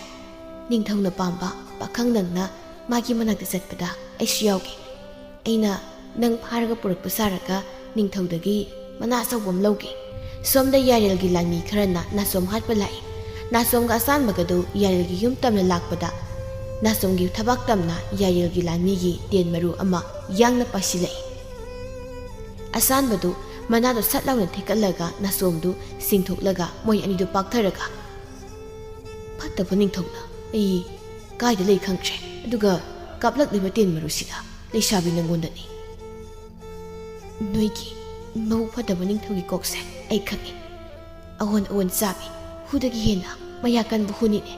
ꯅꯤꯡꯊꯧꯅ ꯄꯥꯝꯕ ꯄꯥꯈꯪ ꯅꯪꯅ ꯃꯥꯒꯤ ꯃꯅꯥꯛꯇ ꯆꯠꯄꯗ ꯑꯩꯁꯨ ꯌꯥꯎꯒꯦ ꯑꯩꯅ ꯅꯪ ꯐꯥꯔꯒ ꯄꯨꯔꯛꯄ ꯁꯥꯔꯒ ꯅꯤꯡꯊꯧꯗꯒꯤ ꯃꯅꯥ ꯑꯆꯧꯕ ꯑꯃ ꯂꯧꯒꯦ ꯁꯣꯝꯗ ꯌꯥꯏꯔꯦꯜꯒꯤ ꯂꯥꯟꯃꯤ ꯈꯔꯅ ꯅꯥꯁꯣꯝ ꯍꯥꯠꯄ ꯂꯥꯛꯏ ꯅꯥꯁꯣꯝꯒ ꯑꯁꯥꯟꯕꯒꯗꯨ ꯌꯥꯏꯔꯦꯜꯒꯤ ꯌꯨꯝ ꯇꯝꯅ ꯂꯥꯛꯄꯗ ꯅꯥꯁꯣꯝꯒꯤ ꯊꯕꯥꯛ ꯇꯝꯅ ꯌꯥꯏꯔꯦꯜꯒꯤ ꯂꯥꯟꯃꯤꯒꯤ ꯇꯦꯟ ꯃꯔꯨ ꯑꯃ ꯌꯥꯡꯅ ꯄꯥꯏꯁꯤꯜꯂꯛꯏ ꯑꯁꯥꯟꯕꯗꯨ ꯃꯅꯥꯗꯣ ꯁꯠ ꯂꯥꯎꯅ ꯊꯦꯛꯀꯠꯂꯒ ꯅꯥꯁꯣꯝꯗꯨ ꯆꯤꯡꯊꯣꯛꯂꯒ ꯃꯣꯏ ꯑꯅꯤꯗꯨ ꯄꯥꯛꯊꯔꯒ ꯐꯠꯇꯕ ꯅꯤꯡꯊꯧꯅ ꯑꯩ ꯀꯥꯏꯗ ꯂꯩ ꯈꯪꯗ꯭ꯔꯦ ꯑꯗꯨꯒ ꯀꯥꯞꯂꯛꯂꯤꯕ ꯇꯦꯟ ꯃꯔꯨꯁꯤꯗ ꯂꯩꯁꯥꯕꯤ ꯅꯪꯉꯣꯟꯗꯅꯤ ꯃꯕꯨꯛ ꯐꯠꯇꯕ ꯅꯤꯡꯊꯧꯒꯤ ꯀꯣꯛꯁꯦ ꯑꯩ ꯈꯪꯉꯤ ꯑꯑꯣꯟ ꯑꯑꯣꯟ ꯆꯥꯕꯤ ꯍꯨꯗꯒꯤ ꯍꯦꯟꯅ ꯃꯌꯥ ꯀꯟꯕ ꯍꯨꯅꯤꯅꯦ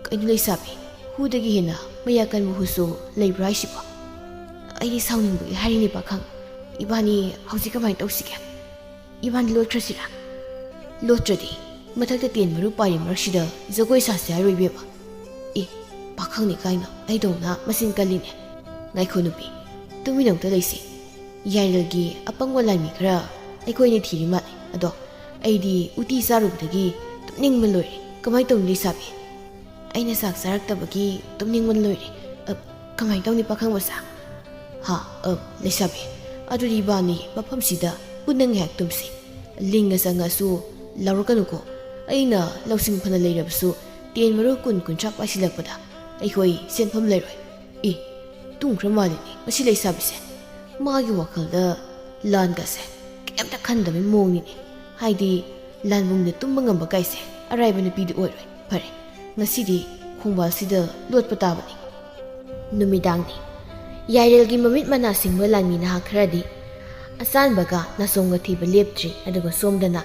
ꯀꯩꯅꯣ ꯂꯩꯁꯥꯕꯤ ꯍꯨꯗꯒꯤ ꯍꯦꯟꯅ ꯃꯌꯥ ꯀꯟꯕ ꯍꯨꯁꯨ ꯂꯩꯕ꯭ꯔꯥ ꯍꯥꯏꯁꯤꯕꯣ ꯑꯩꯗꯤ ꯁꯥꯎꯅꯤꯡꯕꯒꯤ ꯍꯥꯏꯔꯤꯅꯤ ꯄꯥꯈꯪ ꯏꯕꯥꯅꯤ ꯍꯧꯖꯤꯛ ꯀꯃꯥꯏꯅ ꯇꯧꯁꯤꯒꯦ ꯏꯕꯥꯅꯤ ꯂꯣꯠꯈ꯭ꯔꯁꯤꯔꯥ ꯂꯣꯠꯇ꯭ꯔꯗꯤ ꯃꯊꯛꯇ ꯇꯦꯟ ꯃꯔꯨ ꯄꯥꯏꯔꯤ ꯃꯔꯛꯁꯤꯗ ꯖꯒꯣꯏ ꯁꯥꯁꯤ ꯍꯥꯏꯔꯣꯏꯕꯦꯕ ꯑꯦ ꯄꯥꯈꯪꯅꯤ ꯀꯥꯏꯅ ꯑꯩꯗꯧꯅ ꯃꯆꯤꯟ ꯀꯜꯂꯤꯅꯦ ꯉꯥꯏꯈꯣ ꯅꯨꯄꯤ ꯇꯨꯃꯤꯟꯅ ꯑꯝꯇ ꯂꯩꯁꯤ ꯌꯥꯏꯔꯦꯜꯒꯤ ꯑꯄꯪꯕ ꯂꯥꯟꯃꯤ ꯈꯔ ꯑꯩꯈꯣꯏꯅ ꯊꯤꯔꯤ ꯃꯥꯜꯂꯦ ꯑꯗꯣ ꯑꯩꯗꯤ ꯎꯇꯤ ꯆꯥꯔꯨꯕꯗꯒꯤ ꯇꯨꯝꯅꯤꯡꯕ ꯂꯣꯏꯔꯦ ꯀꯃꯥꯏꯅ ꯇꯧꯅꯤ ꯂꯩꯁꯥꯕꯤ ꯑꯩꯅ ꯆꯥꯛ ꯆꯥꯔꯛꯇꯕꯒꯤ ꯇꯨꯝꯅꯤꯡꯕ ꯂꯣꯏꯔꯦ ꯀꯃꯥꯏꯅ ꯇꯧꯅꯤ ꯄꯥꯈꯪ ꯃꯆꯥ ꯍꯥ ꯂꯩꯁꯥꯕꯤ ꯑꯗꯨꯗꯤ ꯏꯕꯥꯅꯤ ꯃꯐꯝꯁꯤꯗ ꯄꯨꯟꯅ ꯉꯥꯏꯍꯥꯛ ꯇꯨꯝꯁꯤ ꯂꯤꯡꯒ ꯆꯪꯉꯁꯨ ꯂꯥꯎꯔꯛꯀꯅꯨꯀꯣ ꯑꯩꯅ ꯂꯧꯁꯤꯡ ꯐꯅ ꯂꯩꯔꯕꯁꯨ ꯇꯦꯟ ꯃꯔꯨ ꯀꯨꯟꯊ꯭ꯔꯥ ꯄꯥꯏꯁꯤꯜꯂꯛꯄꯗ ꯑꯩꯈꯣꯏ ꯁꯦꯟꯐꯝ ꯂꯩꯔꯣꯏ ꯇꯨꯝꯈ꯭ꯔ ꯃꯥꯜꯂꯤꯅꯤ ꯃꯁꯤ ꯂꯩꯁꯥꯕꯤꯁꯦ ꯃꯥꯒꯤ ꯋꯥꯈꯜꯗ ꯂꯥꯟꯒꯁꯦ ꯀꯩꯝꯇ ꯈꯟꯗꯕꯩ ꯃꯑꯣꯡꯅꯤꯅꯦ ꯍꯥꯏꯗꯤ ꯂꯥꯟꯕꯨꯡꯗ ꯇꯨꯝꯕ ꯉꯝꯕ ꯀꯥꯏꯁꯦ ꯑꯔꯥꯏꯕ ꯅꯨꯄꯤꯗꯤ ꯑꯣꯏꯔꯣꯏ ꯐꯔꯦ ꯉꯁꯤꯗꯤ ꯈꯣꯡꯕꯥꯜꯁꯤꯗ ꯂꯣꯠꯄ ꯇꯥꯕꯅꯤ ꯅꯨꯃꯤꯗꯥꯡꯅꯤ ꯌꯥꯏꯔꯦꯜꯒꯤ ꯃꯃꯤꯠ ꯃꯅꯥ ꯁꯤꯡꯕ ꯂꯥꯟꯃꯤ ꯅꯍꯥ ꯈꯔꯗꯤ ꯑꯆꯥꯟꯕꯒ ꯅꯥꯆꯣꯡꯒ ꯊꯤꯕ ꯂꯦꯞꯇ꯭ꯔꯤ ꯑꯗꯨꯒ ꯁꯣꯝꯗꯅ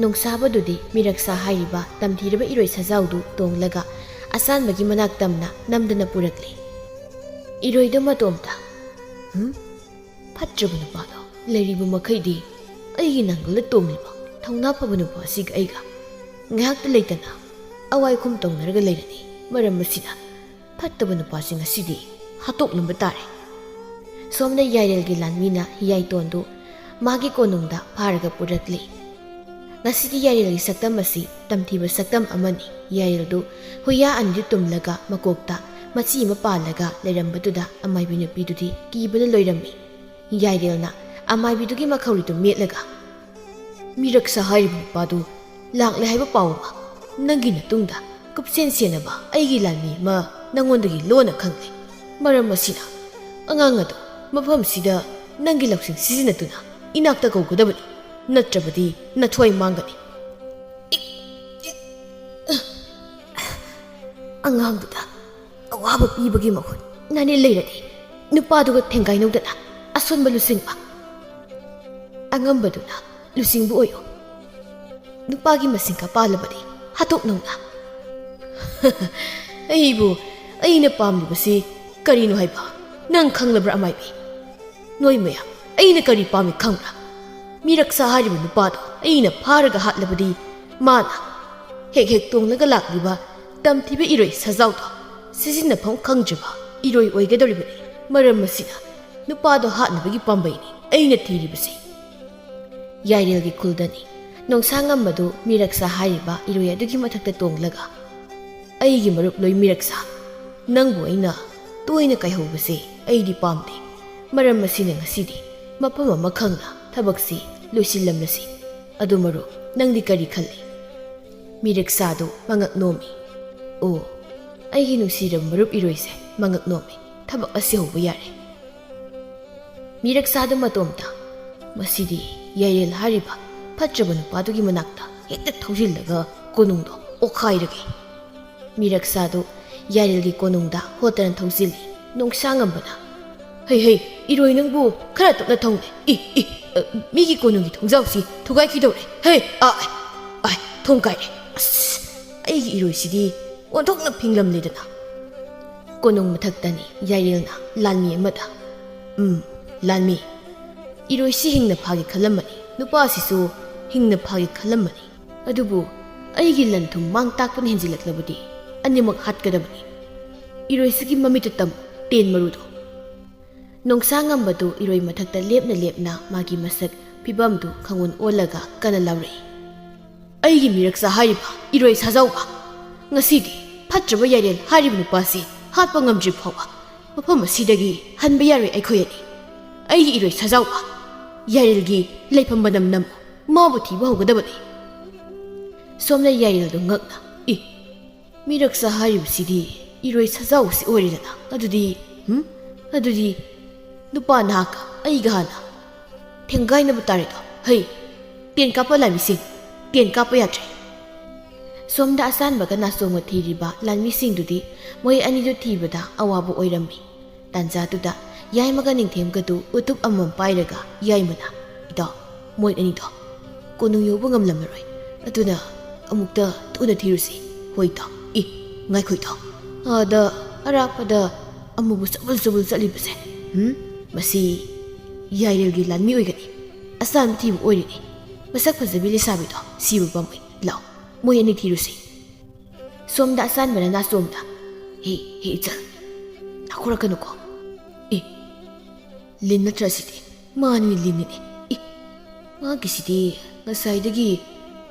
ꯅꯣꯡꯁꯥꯕꯗꯨꯗꯤ ꯃꯤꯔꯛꯁꯥ ꯍꯥꯏꯔꯤꯕ ꯇꯝꯊꯤꯔꯕ ꯏꯔꯣꯏ ꯁꯖꯥꯎꯗꯨ ꯇꯣꯡꯂꯒ ꯑꯆꯥꯟꯕꯒꯤ ꯃꯅꯥꯛ ꯇꯝꯅ ꯅꯝꯗꯅ ꯄꯨꯔꯛꯂꯤ ꯏꯔꯣꯏꯗ ꯃꯇꯣꯝꯇ ꯐꯠꯇ꯭ꯔꯕ ꯅꯨꯄꯥꯗꯣ ꯂꯩꯔꯤꯕ ꯃꯈꯩꯗꯤ ꯑꯩꯒꯤ ꯅꯪꯒꯜꯗ ꯇꯣꯡꯂꯤꯕ ꯊꯧꯅꯥ ꯐꯕ ꯅꯨꯄꯥ ꯑꯁꯤꯒ ꯑꯩꯒ ꯉꯥꯏꯍꯥꯛꯇ ꯂꯩꯇꯅ ꯑꯋꯥꯏꯈꯨꯝ ꯇꯧꯅꯔꯒ ꯂꯩꯔꯅꯤ ꯃꯔꯝ ꯑꯁꯤꯅ ꯐꯠꯇꯕ ꯅꯨꯄꯥꯁꯤꯡ ꯑꯁꯤꯗꯤ ꯍꯥꯠꯇꯣꯛꯅꯕ ꯇꯥꯔꯦ ꯁꯣꯝꯗ ꯌꯥꯏꯔꯦꯜꯒꯤ ꯂꯥꯟꯃꯤꯅ ꯍꯤꯌꯥꯏꯇꯣꯟꯗꯨ ꯃꯥꯒꯤ ꯀꯣꯅꯨꯡꯗ ꯐꯥꯔꯒ ꯄꯨꯔꯛꯂꯤ ꯉꯁꯤꯗꯤ ꯌꯥꯏꯔꯦꯜꯒꯤ ꯁꯛꯇꯝ ꯑꯁꯤ ꯇꯝꯊꯤꯕ ꯁꯛꯇꯝ ꯑꯃꯅꯤ ꯌꯥꯏꯔꯦꯜꯗꯨ ꯍꯨꯏꯌꯥ ꯑꯅꯤꯗꯨ ꯇꯨꯝꯂꯒ ꯃꯀꯣꯛꯇ ꯃꯆꯤ ꯑꯃ ꯄꯥꯜꯂꯒ ꯂꯩꯔꯝꯕꯗꯨꯗ ꯑꯃꯥꯏꯕꯤ ꯅꯨꯄꯤꯗꯨꯗꯤ ꯀꯤꯕꯅ ꯂꯣꯏꯔꯝꯃꯤ ꯌꯥꯏꯔꯦꯜꯅ ꯑꯃꯥꯏꯕꯤꯗꯨꯒꯤ ꯃꯈꯧꯔꯤꯗꯨ ꯃꯦꯠꯂꯒ ꯃꯤꯔꯛꯁꯥ ꯍꯥꯏꯔꯤꯕ ꯅꯨꯄꯥꯗꯨ ꯂꯥꯛꯂꯦ ꯍꯥꯏꯕ ꯄꯥꯎ ꯑꯃ ꯅꯪꯒꯤ ꯃꯇꯨꯡꯗ ꯀꯨꯞꯁꯦꯟ ꯁꯦꯟꯅꯕ ꯑꯩꯒꯤ ꯂꯥꯟꯃꯤ ꯑꯃ ꯅꯪꯉꯣꯟꯗꯒꯤ ꯂꯣꯟꯅ ꯈꯪꯂꯦ ꯃꯔꯝ ꯑꯁꯤꯅ ꯑꯉꯥꯡ ꯑꯗꯨ ꯃꯐꯝꯁꯤꯗ ꯅꯪꯒꯤ ꯂꯧꯁꯤꯡ ꯁꯤꯖꯤꯟꯅꯗꯨꯅ ꯏꯅꯥꯛꯇ ꯀꯧꯒꯗꯕꯅꯤ ꯅꯠꯇ꯭ꯔꯕꯗꯤ ꯅꯊꯣꯏ ꯃꯥꯡꯒꯅꯤ ꯑꯉꯥꯡꯗꯨꯗ ꯑꯋꯥꯕ ꯄꯤꯕꯒꯤ ꯃꯍꯨꯠ ꯅꯥꯅꯦ ꯂꯩꯔꯗꯤ ꯅꯨꯄꯥꯗꯨꯒ ꯊꯦꯡꯒꯥꯏꯅꯧꯗꯅ ꯑꯁꯣꯟꯕ ꯂꯨꯆꯤꯡꯕ ꯑꯉꯝꯕꯗꯨꯅ ꯂꯨꯆꯤꯡꯕ ꯑꯣꯏꯌꯨ ꯅꯨꯄꯥꯒꯤ ꯃꯁꯤꯡꯒ ꯄꯥꯜꯂꯕꯗꯤ ꯍꯥꯠꯇꯣꯛꯅꯧꯅ ꯑꯩꯕꯨ ꯑꯩꯅ ꯄꯥꯝꯂꯤꯕꯁꯤ ꯀꯔꯤꯅꯣ ꯍꯥꯏꯕ ꯅꯪ ꯈꯪꯂꯕ꯭ꯔꯥ ꯑꯃꯥꯏꯕꯤ ꯅꯣꯏ ꯃꯌꯥꯝ ꯑꯩꯅ ꯀꯔꯤ ꯄꯥꯝꯃꯤ ꯈꯪꯕ꯭ꯔꯥ ꯃꯤꯔꯛꯁꯥ ꯍꯥꯏꯔꯤꯕ ꯅꯨꯄꯥꯗꯣ ꯑꯩꯅ ꯐꯥꯔꯒ ꯍꯥꯠꯂꯕꯗꯤ ꯃꯥꯅ ꯍꯦꯛ ꯍꯦꯛ ꯇꯣꯡꯂꯒ ꯂꯥꯛꯂꯤꯕ ꯇꯝꯊꯤꯕ ꯏꯔꯣꯏ ꯁꯖꯥꯎꯗꯣ ꯁꯤꯖꯤꯟꯅꯐꯝ ꯈꯪꯗ꯭ꯔꯤꯕ ꯏꯔꯣꯏ ꯑꯣꯏꯒꯗꯧꯔꯤꯕꯅꯤ ꯃꯔꯝ ꯑꯁꯤꯅ ꯅꯨꯄꯥꯗꯣ ꯍꯥꯠꯅꯕꯒꯤ ꯄꯥꯝꯕꯩꯅꯤ ꯑꯩꯅ ꯊꯤꯔꯤꯕꯁꯤ ꯌꯥꯏꯔꯦꯜꯒꯤ ꯈꯨꯜꯗꯅꯤ ꯅꯣꯡꯁꯥꯉꯝꯕꯗꯨ ꯃꯤꯔꯛꯁꯥ ꯍꯥꯏꯔꯤꯕ ꯏꯔꯣꯏ ꯑꯗꯨꯒꯤ ꯃꯊꯛꯇ ꯇꯣꯡꯂꯒ ꯑꯩꯒꯤ ꯃꯔꯨꯞ ꯂꯣꯏ ꯃꯤꯔꯛꯁꯥ ꯅꯪꯕꯨ ꯑꯩꯅ ꯇꯣꯏꯅ ꯀꯥꯏꯍꯧꯕꯁꯦ ꯑꯩꯗꯤ ꯄꯥꯝꯗꯦ ꯃꯔꯝ ꯑꯁꯤꯅ ꯉꯁꯤꯗꯤ ꯃꯐꯝ ꯑꯃ ꯈꯪꯅ ꯊꯕꯛꯁꯤ ꯂꯣꯏꯁꯤꯜꯂꯝꯂꯁꯤ ꯑꯗꯨ ꯃꯔꯨꯞ ꯅꯪꯗꯤ ꯀꯔꯤ ꯈꯜꯂꯤ ꯃꯤꯔꯛꯁꯥꯗꯨ ꯃꯉꯛ ꯅꯣꯝꯃꯤ ꯑꯣ ꯑꯩꯒꯤ ꯅꯨꯡꯁꯤꯔꯕ ꯃꯔꯨꯞ ꯏꯔꯣꯏꯁꯦ ꯃꯉꯛ ꯅꯣꯝꯃꯤ ꯊꯕꯛ ꯑꯁꯤ ꯍꯧꯕ ꯌꯥꯔꯦ ꯃꯤꯔꯛꯁꯥꯗꯨ ꯃꯇꯣꯝꯇ ꯃꯁꯤꯗꯤ ꯌꯥꯏꯔꯦꯜ ꯍꯥꯏꯔꯤꯕ ꯐꯠꯇ꯭ꯔꯕ ꯅꯨꯄꯥꯗꯨꯒꯤ ꯃꯅꯥꯛꯇ ꯍꯦꯛꯇ ꯊꯧꯖꯤꯜꯂꯒ ꯀꯣꯅꯨꯡꯗꯣ ꯑꯣꯛꯈꯥꯏꯔꯒꯦ ꯃꯤꯔꯛꯁꯥꯗꯨ ꯌꯥꯏꯔꯦꯜꯒꯤ ꯀꯣꯅꯨꯡꯗ ꯍꯣꯠꯇꯅ ꯊꯧꯖꯤꯜꯂꯤ ꯅꯣꯡꯁꯥꯉꯝꯕꯅ ꯍꯩ ꯏꯔꯣꯏ ꯅꯪꯕꯨ ꯈꯔ ꯇꯞꯅ ꯊꯧꯅꯦ ꯃꯤꯒꯤ ꯀꯣꯅꯨꯡꯒꯤ ꯊꯣꯡꯖꯥꯎꯁꯤ ꯊꯨꯒꯥꯏꯈꯤꯗꯧꯔꯦ ꯊꯣꯡ ꯀꯥꯏꯔꯦ ꯑꯁ ꯑꯩꯒꯤ ꯏꯔꯣꯏꯁꯤꯗꯤ ꯑꯣꯟꯊꯣꯛꯅ ꯐꯤꯡꯂꯝꯂꯦꯗꯅ ꯀꯣꯅꯨꯡ ꯃꯊꯛꯇꯅꯤ ꯌꯥꯏꯔꯦꯜꯅ ꯂꯥꯟꯃꯤ ꯑꯃꯗ ꯂꯥꯟꯃꯤ ꯏꯔꯣꯏꯁꯤ ꯍꯤꯡꯅ ꯐꯥꯒꯦ ꯈꯜꯂꯝꯕꯅꯤ ꯅꯨꯄꯥꯁꯤꯁꯨ ꯍꯤꯡꯅ ꯐꯥꯒꯦ ꯈꯜꯂꯝꯕꯅꯤ ꯑꯗꯨꯕꯨ ꯑꯩꯒꯤ ꯂꯟ ꯊꯨꯝ ꯃꯥꯡ ꯇꯥꯛꯄꯅ ꯍꯦꯟꯖꯤꯜꯂꯛꯂꯕꯗꯤ ꯑꯅꯤꯃꯛ ꯍꯥꯠꯀꯗꯕꯅꯤ ꯏꯔꯣꯏꯁꯤꯒꯤ ꯃꯃꯤꯠꯇ ꯇꯝꯃꯨ ꯇꯦꯟ ꯃꯔꯨꯗꯣ ꯅꯣꯡꯁꯥꯉꯝꯕꯗꯨ ꯏꯔꯣꯏ ꯃꯊꯛꯇ ꯂꯦꯞꯅ ꯂꯦꯞꯅ ꯃꯥꯒꯤ ꯃꯁꯛ ꯐꯤꯕꯝꯗꯨ ꯈꯪꯑꯣꯟ ꯑꯣꯜꯂꯒ ꯀꯟꯅ ꯂꯥꯎꯔꯛꯏ ꯑꯩꯒꯤ ꯃꯤꯔꯛꯁꯥ ꯍꯥꯏꯔꯤꯕ ꯏꯔꯣꯏ ꯁꯥꯖꯥꯎꯕ ꯉꯁꯤꯗꯤ ꯐꯠꯇ꯭ꯔꯕ ꯌꯥꯏꯔꯦꯜ ꯍꯥꯏꯔꯤꯕ ꯅꯨꯄꯥꯁꯤ ꯍꯥꯠꯄ ꯉꯝꯗ꯭ꯔꯤ ꯐꯥꯎꯕ ꯃꯐꯝ ꯑꯁꯤꯗꯒꯤ ꯍꯟꯕ ꯌꯥꯔꯣꯏ ꯑꯩꯈꯣꯏ ꯑꯅꯤ ꯑꯩꯒꯤ ꯏꯔꯣꯏ ꯁꯖꯥꯎꯕ ꯌꯥꯏꯔꯦꯜꯒꯤ ꯂꯩꯐꯝ ꯃꯅꯝ ꯅꯝꯃꯨ ꯃꯥꯕꯨ ꯊꯤꯕ ꯍꯧꯒꯗꯕꯅꯤ ꯁꯣꯝꯅ ꯌꯥꯏꯔꯦꯜꯗꯨ ꯉꯛꯅ ꯃꯤꯔꯛꯁꯥ ꯍꯥꯏꯔꯤꯕꯁꯤꯗꯤ ꯏꯔꯣꯏ ꯁꯖꯥꯎꯁꯤ ꯑꯣꯏꯔꯦꯗꯅ ꯑꯗꯨꯗꯤ ꯅꯨꯄꯥ ꯅꯍꯥꯛꯀ ꯑꯩꯒ ꯍꯥꯟꯅ ꯊꯦꯡꯒꯥꯏꯅꯕ ꯇꯥꯔꯦꯗꯣ ꯇꯦꯟ ꯀꯥꯞꯄ ꯂꯥꯟꯃꯤꯁꯤꯡ ꯇꯦꯟ ꯀꯥꯞꯄ ꯌꯥꯗ꯭ꯔꯦ ꯁꯣꯝꯗ ꯑꯆꯥꯟꯕꯒ ꯅꯥꯆꯣꯡꯒ ꯊꯤꯔꯤꯕ ꯂꯥꯟꯃꯤꯁꯤꯡꯗꯨꯗꯤ ꯃꯣꯏ ꯑꯅꯤꯗꯨ ꯊꯤꯕꯗ ꯑꯋꯥꯕ ꯑꯣꯏꯔꯝꯃꯤ ꯇꯥꯟꯖꯥꯗꯨꯗ ꯌꯥꯏꯃꯒ ꯅꯤꯡꯊꯦꯝꯒꯗꯨ ꯎꯇꯨꯞ ꯑꯃꯃꯝ ꯄꯥꯏꯔꯒ ꯌꯥꯏꯃꯅ ꯏꯇꯥꯎ ꯃꯣꯏ ꯑꯅꯤꯗꯣ ꯀꯣꯅꯨꯡ ꯌꯧꯕ ꯉꯝꯂꯝꯃꯔꯣꯏ ꯑꯗꯨꯅ ꯑꯃꯨꯛꯇ ꯊꯨꯅ ꯊꯤꯔꯨꯁꯤ ꯍꯣꯏ ꯏꯇꯥꯎ ꯉꯥꯏꯈꯣ ꯏꯇꯥꯎ ꯑꯥꯗ ꯑꯔꯥꯞꯄꯗ ꯑꯃꯨꯕꯨ ꯆꯕꯨꯜ ꯆꯕꯨꯜ ꯆꯠꯂꯤꯕꯁꯦ ꯃꯁꯤ ꯌꯥꯏꯔꯦꯜꯒꯤ ꯂꯥꯟꯃꯤ ꯑꯣꯏꯒꯅꯤ ꯑꯁꯥꯟꯕ ꯊꯤꯕ ꯑꯣꯏꯔꯤꯅꯤ ꯃꯁꯛ ꯐꯖꯕꯤ ꯂꯩꯁꯥꯕꯤꯗꯣ ꯁꯤꯕ ꯄꯥꯝꯃꯣꯏ ꯂꯥꯛꯑꯣ ꯃꯣꯏ ꯑꯅꯤ ꯊꯤꯔꯨꯁꯤ ꯁꯣꯝꯗ ꯑꯁꯥꯟꯕꯅ ꯅꯥꯆꯣꯝꯗ ꯍꯦ ꯏꯆꯜ ꯅꯥꯈꯣꯔꯛꯀꯅꯨꯀꯣ ꯂꯤꯟ ꯅꯠꯇ꯭ꯔ ꯁꯤꯗꯤ ꯃꯥꯅꯤꯅꯦ ꯂꯤꯟꯅꯤꯅꯦ ꯃꯥꯒꯤꯁꯤꯗꯤ ꯉꯁꯥꯏꯗꯒꯤ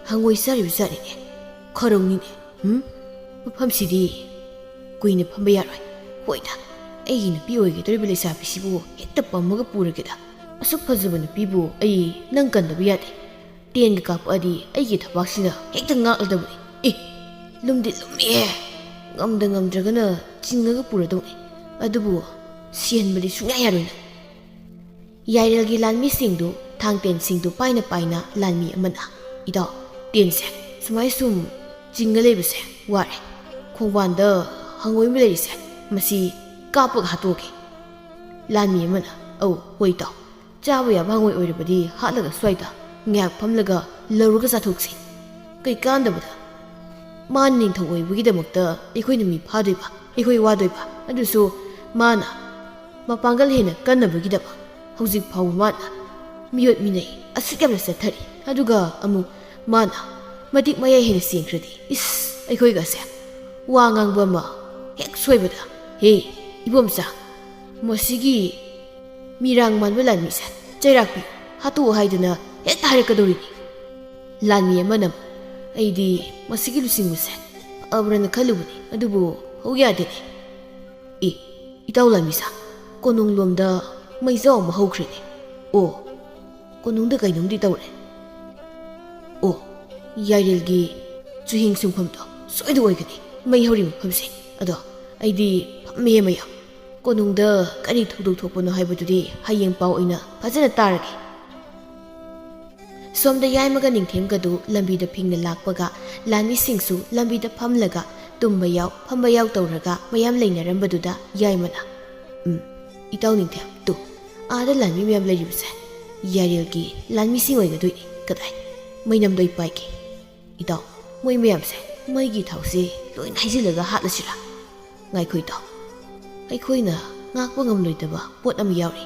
ꯍꯪꯉꯣꯏ ꯆꯥꯔꯤꯕ ꯖꯥꯠꯅꯤꯅꯦ ꯈꯔꯧꯅꯤꯅꯦ ꯃꯐꯝꯁꯤꯗꯤ ꯀꯨꯏꯅ ꯐꯝꯕ ꯌꯥꯔꯣꯏ ꯍꯣꯏꯗ ꯑꯩꯒꯤ ꯅꯨꯄꯤ ꯑꯣꯏꯒꯗꯧꯔꯤꯕ ꯂꯩꯁꯥꯕꯤꯁꯤꯕꯨ ꯍꯦꯛꯇ ꯄꯝꯃꯒ ꯄꯨꯔꯒꯦꯗ ꯑꯁꯨꯛ ꯐꯖꯕ ꯅꯨꯄꯤꯕꯨ ꯑꯩ ꯅꯪ ꯀꯟꯗꯕ ꯌꯥꯗꯦ ꯇꯦꯟꯒ ꯀꯥꯞꯄꯛꯑꯗꯤ ꯑꯩꯒꯤ ꯊꯕꯥꯛꯁꯤꯅ ꯍꯦꯛꯇ ꯉꯥꯛꯂꯗꯕꯅꯤ ꯂꯨꯝꯗꯤ ꯂꯨꯝꯃꯤꯍꯦ ꯉꯝꯗ꯭ꯔꯒꯅ ꯆꯤꯡꯉꯒ ꯄꯨꯔꯗꯧꯅꯤ ꯑꯗꯨꯕꯨ ꯁꯤꯍꯟꯕꯗꯤ ꯁꯨꯡꯌꯥ ꯌꯥꯔꯣꯏꯅ ꯌꯥꯏꯔꯦꯜꯒꯤ ꯂꯥꯟꯃꯤꯁꯤꯡꯗꯨ ꯊꯥꯡꯇꯦꯟꯁꯤꯡꯗꯨ ꯄꯥꯏꯅ ꯄꯥꯏꯅ ꯂꯥꯟꯃꯤ ꯑꯃꯅ ꯏꯇꯥꯎ ꯇꯦꯟꯁꯦ ꯁꯨꯃꯥꯏ ꯁꯨꯝ ꯆꯤꯡꯉ ꯂꯩꯕꯁꯦ ꯋꯥꯔꯦ ꯈꯣꯡꯕꯥꯟꯗ ꯍꯪꯉꯣꯏ ꯑꯃ ꯂꯩꯔꯤꯁꯦ ꯃꯁꯤ ꯀꯥꯞꯄꯒ ꯍꯥꯠꯇꯣꯛꯑꯒꯦ ꯂꯥꯟꯃꯤ ꯑꯃꯅ ꯍꯣꯏ ꯏꯇꯥꯎ ꯆꯥꯕ ꯌꯥꯕ ꯍꯪꯉꯣꯏ ꯑꯣꯏꯔꯕꯗꯤ ꯍꯥꯠꯂꯒ ꯁ꯭ꯋꯥꯏꯗ ꯉꯥꯏꯍꯥꯛ ꯐꯝꯂꯒ ꯂꯧꯔꯒ ꯆꯥꯊꯣꯛꯁꯤ ꯀꯩ ꯀꯥꯟꯗꯕꯗ ꯃꯥꯅ ꯅꯤꯡꯊꯧ ꯑꯣꯏꯕꯒꯤꯗꯃꯛꯇ ꯑꯩꯈꯣꯏꯅ ꯃꯤ ꯐꯥꯗꯣꯏꯕ ꯑꯩꯈꯣꯏ ꯋꯥꯗꯣꯏꯕ ꯑꯗꯨꯁꯨ ꯃꯥꯅ ꯃꯄꯥꯡꯒꯜ ꯍꯦꯟꯅ ꯀꯟꯅꯕꯒꯤꯗꯃꯛ ꯍꯧꯖꯤꯛ ꯐꯥꯎꯕ ꯃꯥꯅ ꯃꯤꯑꯣꯠ ꯃꯤꯅꯩ ꯑꯁꯨꯛ ꯌꯥꯝꯅ ꯆꯠꯊꯔꯤ ꯑꯗꯨꯒ ꯑꯃꯨꯛ ꯃꯥꯅ ꯃꯇꯤꯛ ꯃꯌꯥꯏ ꯍꯦꯟꯅ ꯆꯦꯟꯈ꯭ꯔꯗꯤ ꯑꯩꯈꯣꯏꯒꯁꯦ ꯋꯥ ꯉꯥꯡꯕ ꯑꯃ ꯍꯦꯛ ꯁꯣꯏꯕꯗ ꯏꯕꯣꯝꯆꯥ ꯃꯁꯤꯒꯤ ꯃꯤꯔꯥꯡ ꯃꯥꯟꯕ ꯂꯥꯟꯃꯤꯁꯦ ꯆꯩꯔꯥꯛꯄꯤꯌꯨ ꯍꯥꯠꯇꯣꯛꯑꯣ ꯍꯥꯏꯗꯅ ꯍꯦꯛꯇ ꯍꯥꯏꯔꯛꯀꯗꯧꯔꯤꯅꯤ ꯂꯥꯟꯃꯤ ꯑꯃꯅ ꯑꯩꯗꯤ ꯃꯁꯤꯒꯤ ꯂꯨꯆꯤꯡꯕꯁꯦ ꯐꯕ꯭ꯔꯅ ꯈꯜꯂꯨꯕꯅꯤ ꯑꯗꯨꯕꯨ ꯍꯧ ꯌꯥꯗꯦꯅꯦ ꯏꯇꯥꯎ ꯂꯥꯟꯃꯤꯁꯥ ꯀꯣꯅꯨꯡꯂꯣꯝꯗ ꯃꯩꯖꯥꯎ ꯑꯃ ꯍꯧꯈ꯭ꯔꯦꯅꯦ ꯀꯣꯅꯨꯡꯗ ꯀꯩꯅꯣꯝꯗꯤ ꯇꯧꯔꯦ ꯌꯥꯏꯔꯦꯜꯒꯤ ꯆꯨꯍꯤꯡ ꯁꯨꯡꯐꯝꯗꯣ ꯁꯣꯏꯗ ꯑꯣꯏꯒꯅꯤ ꯃꯩ ꯍꯧꯔꯤ ꯃꯐꯝꯁꯦ ꯑꯗꯣ ꯑꯩꯗꯤ ꯐꯝꯃꯦ ꯃꯌꯥꯝ ꯀꯣꯅꯨꯡꯗ ꯀꯔꯤ ꯊꯧꯗꯣꯛ ꯊꯣꯛꯄꯅꯣ ꯍꯥꯏꯕꯗꯨꯗꯤ ꯍꯌꯦꯡ ꯄꯥꯎ ꯑꯣꯏꯅ ꯐꯖꯅ ꯇꯥꯔꯒꯦ ꯁꯣꯝꯗ ꯌꯥꯏꯃꯒ ꯅꯤꯡꯊꯦꯝꯒꯗꯨ ꯂꯝꯕꯤꯗ ꯐꯤꯡꯅ ꯂꯥꯛꯄꯒ ꯂꯥꯟꯃꯤꯁꯤꯡꯁꯨ ꯂꯝꯕꯤꯗ ꯐꯝꯂꯒ ꯇꯨꯝꯕ ꯌꯥꯎ ꯐꯝꯕ ꯌꯥꯎ ꯇꯧꯔꯒ ꯃꯌꯥꯝ ꯂꯩꯅꯔꯝꯕꯗꯨꯗ ꯌꯥꯏꯃꯅ ꯏꯇꯥꯎ ꯅꯤꯡꯊꯦꯝ ꯑꯥꯗ ꯂꯥꯟꯃꯤ ꯃꯌꯥꯝ ꯂꯩꯔꯤꯕꯁꯦ ꯌꯥꯏꯔꯦꯜꯒꯤ ꯂꯥꯟꯃꯤꯁꯤꯡ ꯑꯣꯏꯒꯗꯣꯏꯅꯤ ꯀꯗꯥꯏ ꯃꯩꯅꯝꯗꯣ ꯄꯥꯏꯒꯦ ꯏꯇꯥꯎ ꯃꯣꯏ ꯃꯌꯥꯝꯁꯦ ꯃꯩꯒꯤ ꯊꯥꯎꯁꯦ ꯂꯣꯏꯅ ꯍꯩꯖꯤꯜꯂꯒ ꯍꯥꯠꯂꯁꯤꯔꯥ ꯉꯥꯏꯈꯣ ꯏꯇꯥꯎ ꯑꯩꯈꯣꯏꯅ ꯉꯥꯛꯄ ꯉꯝꯂꯣꯏꯗꯕ ꯄꯣꯠ ꯑꯃ ꯌꯥꯎꯔꯤ